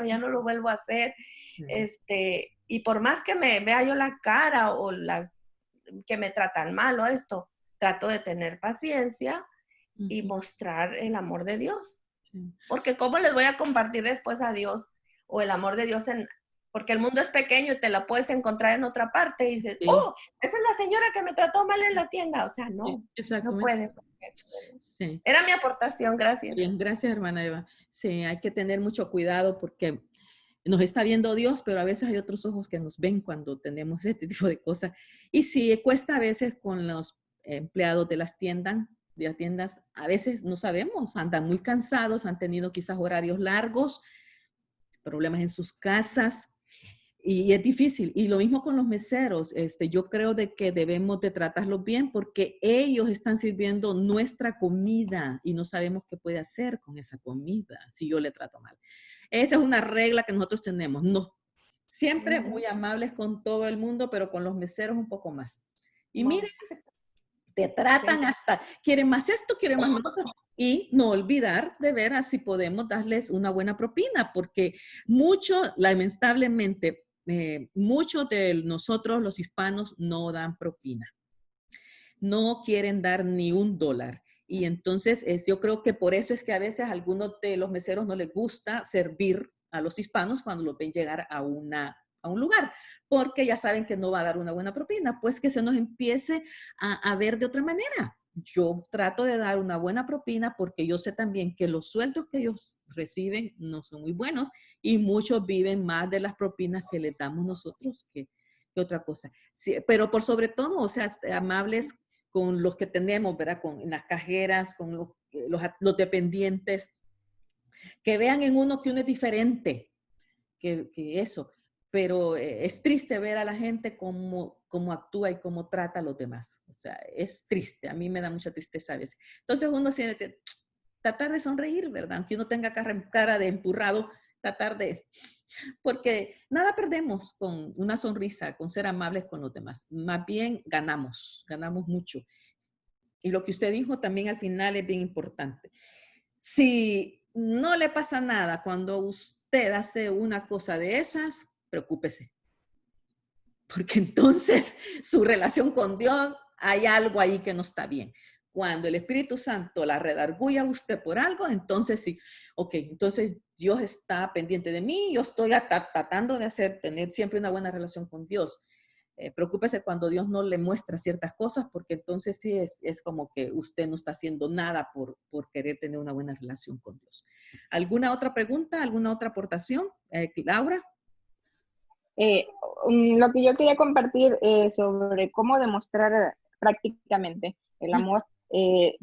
ya no lo vuelvo a hacer. Y por más que me vea yo la cara o las que me tratan mal o esto, trato de tener paciencia y mostrar el amor de Dios. Porque ¿cómo les voy a compartir después a Dios o el amor de Dios porque el mundo es pequeño y te la puedes encontrar en otra parte y dices, oh, esa es la señora que me trató mal en la tienda? O sea, no, no puedes. Sí. Era mi aportación, gracias. Bien, gracias, hermana Eva. Sí, hay que tener mucho cuidado porque nos está viendo Dios, pero a veces hay otros ojos que nos ven cuando tenemos este tipo de cosas. Y sí, cuesta a veces con los empleados de las tiendas, a veces no sabemos, andan muy cansados, han tenido quizás horarios largos, problemas en sus casas. Y es difícil. Y lo mismo con los meseros. Yo creo de que debemos de tratarlos bien porque ellos están sirviendo nuestra comida y no sabemos qué puede hacer con esa comida si yo le trato mal. Esa es una regla que nosotros tenemos. No, siempre muy amables con todo el mundo, pero con los meseros un poco más. Y mira, te tratan hasta, quieren más esto, quieren más lo otro. Y no olvidar de ver si podemos darles una buena propina, porque lamentablemente, muchos de nosotros los hispanos no dan propina. No quieren dar ni $1. Y entonces yo creo que por eso es que a veces a algunos de los meseros no les gusta servir a los hispanos cuando los ven llegar a un lugar, porque ya saben que no va a dar una buena propina, pues que se nos empiece a ver de otra manera. Yo trato de dar una buena propina porque yo sé también que los sueldos que ellos reciben no son muy buenos y muchos viven más de las propinas que les damos nosotros que otra cosa. Sí, pero por sobre todo, o sea, amables con los que tenemos, ¿verdad? Con las cajeras, con los dependientes, que vean en uno que uno es diferente que eso. Pero es triste ver a la gente cómo actúa y cómo trata a los demás. O sea, es triste. A mí me da mucha tristeza a veces. Entonces uno tiene que tratar de sonreír, ¿verdad? Aunque uno tenga cara de empurrado, tratar de... Porque nada perdemos con una sonrisa, con ser amables con los demás. Más bien ganamos mucho. Y lo que usted dijo también al final es bien importante. Si no le pasa nada cuando usted hace una cosa de esas, preocúpese. Porque entonces su relación con Dios, hay algo ahí que no está bien. Cuando el Espíritu Santo la redarguye a usted por algo, entonces sí, ok, entonces Dios está pendiente de mí, yo estoy tratando de tener siempre una buena relación con Dios. Preocúpese cuando Dios no le muestra ciertas cosas, porque entonces sí es como que usted no está haciendo nada por querer tener una buena relación con Dios. ¿Alguna otra pregunta? ¿Alguna otra aportación? Laura. Lo que yo quería compartir sobre cómo demostrar prácticamente el amor,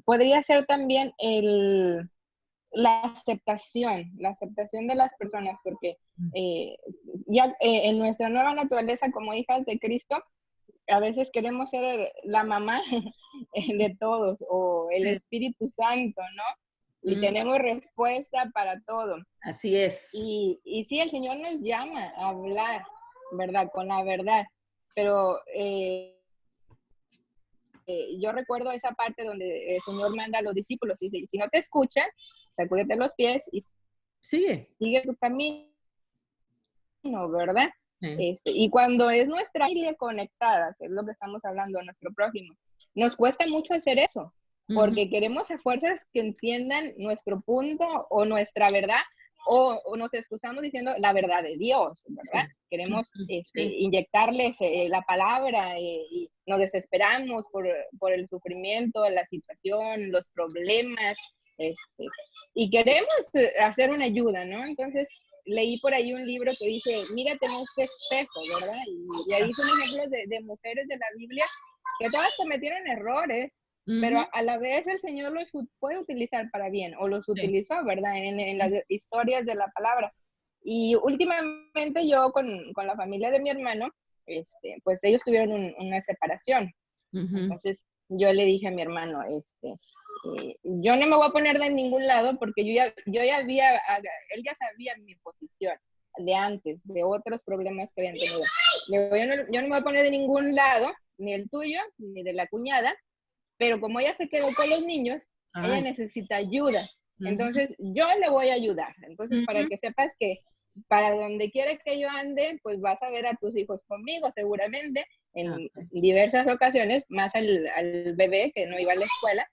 podría ser también la aceptación de las personas, porque ya en nuestra nueva naturaleza como hijas de Cristo, a veces queremos ser la mamá de todos o el Espíritu Santo, ¿no? Y tenemos respuesta para todo. Así es. Y sí, el Señor nos llama a hablar, ¿verdad? Con la verdad. Pero yo recuerdo esa parte donde el Señor manda a los discípulos y dice, si no te escuchan, sacúdete los pies y sigue tu camino, ¿verdad? Sí. Y cuando es nuestra familia conectada, que es lo que estamos hablando, nuestro prójimo, nos cuesta mucho hacer eso, porque queremos a fuerzas que entiendan nuestro punto o nuestra verdad, o nos excusamos diciendo la verdad de Dios, ¿verdad? Sí. Queremos inyectarles la palabra y nos desesperamos por el sufrimiento, la situación, los problemas, y queremos hacer una ayuda, ¿no? Entonces, leí por ahí un libro que dice, mírate en este espejo, ¿verdad? Y ahí son ejemplos de mujeres de la Biblia que todas cometieron errores, pero a la vez el Señor los puede utilizar para bien, o los utilizó, ¿verdad? En las historias de la palabra. Y últimamente yo con la familia de mi hermano, pues ellos tuvieron una separación. Entonces yo le dije a mi hermano, yo no me voy a poner de ningún lado porque él ya sabía mi posición de antes, de otros problemas que habían tenido. Yo no me voy a poner de ningún lado, ni el tuyo, ni de la cuñada, pero como ella se quedó con los niños, ella necesita ayuda. Entonces, yo le voy a ayudar. Entonces, para que sepas que para donde quiera que yo ande, pues vas a ver a tus hijos conmigo, seguramente, en diversas ocasiones, más al bebé que no iba a la escuela.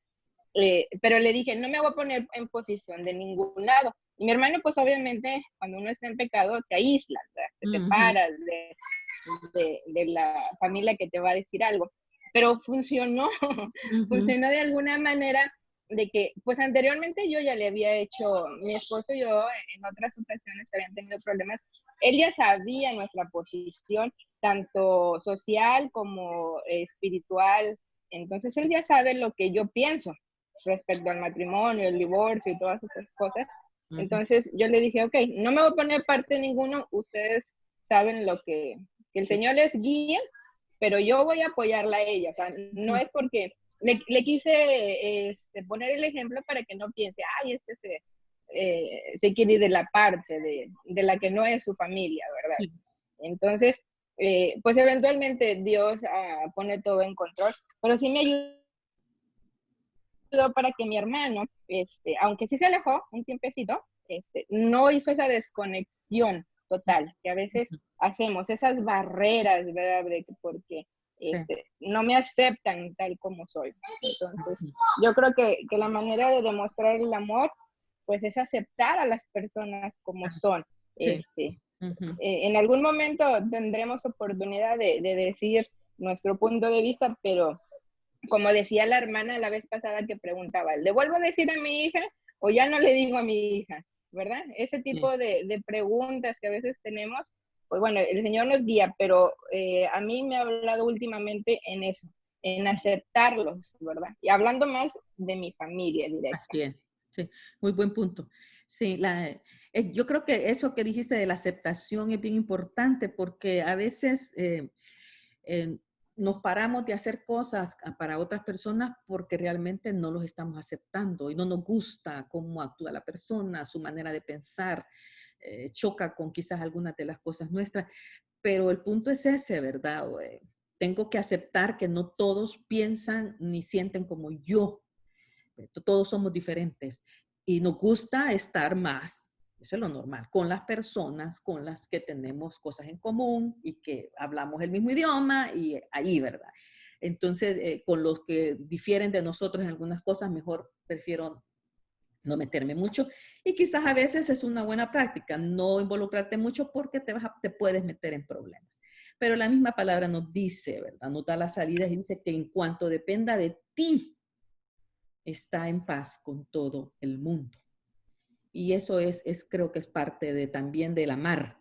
Pero le dije, no me voy a poner en posición de ningún lado. Y mi hermano, pues obviamente, cuando uno está en pecado, te aíslas, te separas de la familia que te va a decir algo. Pero funcionó, funcionó de alguna manera de que, pues anteriormente yo ya le había hecho, mi esposo y yo en otras ocasiones habían tenido problemas, él ya sabía nuestra posición, tanto social como espiritual, entonces él ya sabe lo que yo pienso respecto al matrimonio, el divorcio y todas esas cosas. Entonces yo le dije, ok, no me voy a poner parte de ninguno, ustedes saben que el Señor les guía, pero yo voy a apoyarla a ella. O sea, no es porque le quise poner el ejemplo para que no piense, ay, se quiere ir de la parte de la que no es su familia, ¿verdad? Entonces, pues eventualmente Dios pone todo en control, pero sí me ayudó para que mi hermano, aunque sí se alejó un tiempecito, no hizo esa desconexión total, que a veces hacemos, esas barreras, ¿verdad? Porque no me aceptan tal como soy. Entonces, yo creo que la manera de demostrar el amor, pues es aceptar a las personas como son. Sí. En algún momento tendremos oportunidad de decir nuestro punto de vista, pero como decía la hermana la vez pasada que preguntaba, ¿le vuelvo a decir a mi hija o ya no le digo a mi hija? ¿Verdad? Ese tipo de preguntas que a veces tenemos, pues bueno, el Señor nos guía, pero a mí me ha hablado últimamente en eso, en aceptarlos, ¿verdad? Y hablando más de mi familia directa. Así es. Sí, muy buen punto. Sí, yo creo que eso que dijiste de la aceptación es bien importante porque a veces nos paramos de hacer cosas para otras personas porque realmente no los estamos aceptando y no nos gusta cómo actúa la persona, su manera de pensar, choca con quizás algunas de las cosas nuestras, pero el punto es ese, ¿verdad? Tengo que aceptar que no todos piensan ni sienten como yo. Todos somos diferentes y nos gusta estar más, eso es lo normal, con las personas con las que tenemos cosas en común y que hablamos el mismo idioma y ahí, ¿verdad? Entonces, con los que difieren de nosotros en algunas cosas, mejor prefiero no meterme mucho y quizás a veces es una buena práctica no involucrarte mucho porque te puedes meter en problemas. Pero la misma palabra nos dice, ¿verdad? Nos da las salidas y dice que en cuanto dependa de ti, está en paz con todo el mundo. Y eso creo que es parte también del amar,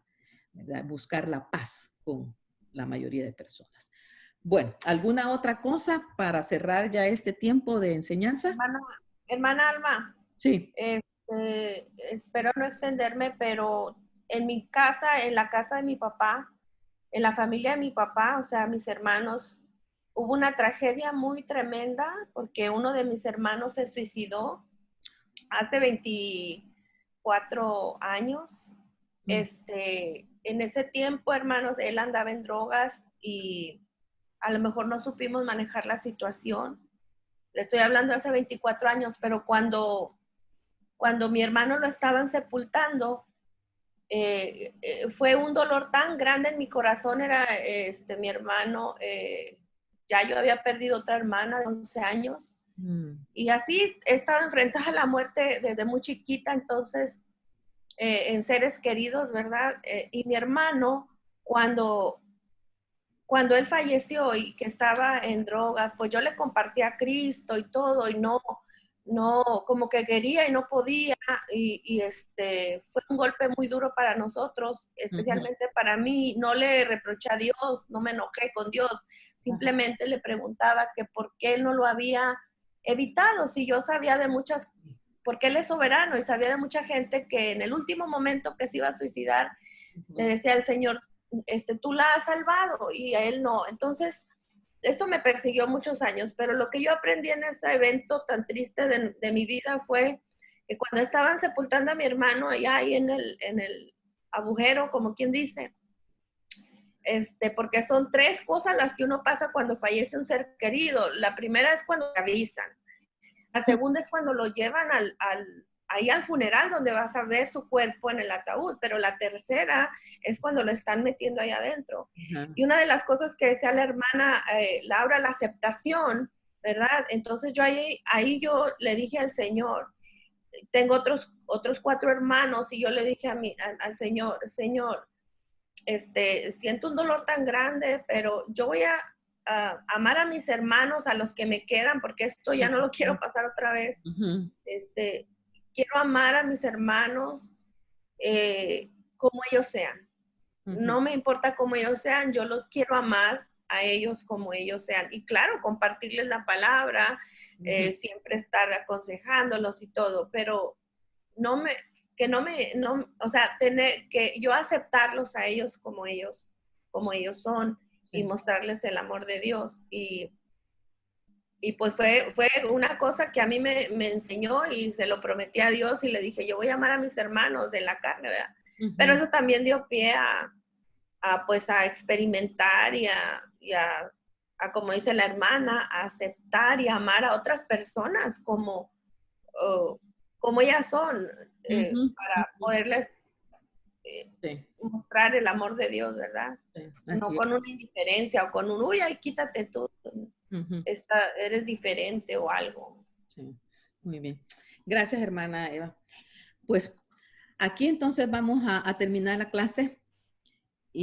¿verdad? Buscar la paz con la mayoría de personas. Bueno, ¿alguna otra cosa para cerrar ya este tiempo de enseñanza? Hermana Alma. Sí. Espero no extenderme, pero en mi casa, en la casa de mi papá, en la familia de mi papá, o sea, mis hermanos, hubo una tragedia muy tremenda porque uno de mis hermanos se suicidó hace 24 años. En ese tiempo, hermanos, él andaba en drogas y a lo mejor no supimos manejar la situación. Le estoy hablando de hace 24 años, pero cuando mi hermano lo estaban sepultando, fue un dolor tan grande en mi corazón. Era mi hermano, ya yo había perdido otra hermana de 11 años. Y así he estado enfrentada a la muerte desde muy chiquita, entonces, en seres queridos, ¿verdad? Y mi hermano, cuando él falleció y que estaba en drogas, pues yo le compartí a Cristo y todo, y no, como que quería y no podía, y fue un golpe muy duro para nosotros, especialmente para mí. No le reproché a Dios, no me enojé con Dios, simplemente le preguntaba que por qué él no lo había evitado, si yo sabía de muchas, porque él es soberano y sabía de mucha gente que en el último momento que se iba a suicidar, le decía al Señor, tú la has salvado y a él no. Entonces, eso me persiguió muchos años, pero lo que yo aprendí en ese evento tan triste de mi vida fue que cuando estaban sepultando a mi hermano allá ahí en el agujero, como quien dice, porque son 3 cosas las que uno pasa cuando fallece un ser querido. La primera es cuando te avisan. La segunda es cuando lo llevan ahí al funeral, donde vas a ver su cuerpo en el ataúd, pero la tercera es cuando lo están metiendo ahí adentro. Y una de las cosas que decía la hermana Laura, la aceptación, ¿verdad? Entonces yo ahí yo le dije al Señor, tengo otros 4 hermanos, y yo le dije al Señor, siento un dolor tan grande, pero yo voy a amar a mis hermanos, a los que me quedan, porque esto ya no lo quiero pasar otra vez. Quiero amar a mis hermanos como ellos sean. No me importa cómo ellos sean, yo los quiero amar a ellos como ellos sean. Y claro, compartirles la palabra, siempre estar aconsejándolos y todo, pero o sea, tener que yo aceptarlos a ellos como ellos son, y mostrarles el amor de Dios. Y pues fue una cosa que a mí me enseñó, y se lo prometí a Dios, y le dije, yo voy a amar a mis hermanos de la carne, ¿verdad? Pero eso también dio pie pues a experimentar y a, como dice la hermana, a aceptar y amar a otras personas como ellas son, para poderles mostrar el amor de Dios, ¿verdad? No con una indiferencia o con un, uy, ay, quítate tú, eres diferente o algo. Sí, muy bien. Gracias, hermana Eva. Pues aquí entonces vamos a terminar la clase.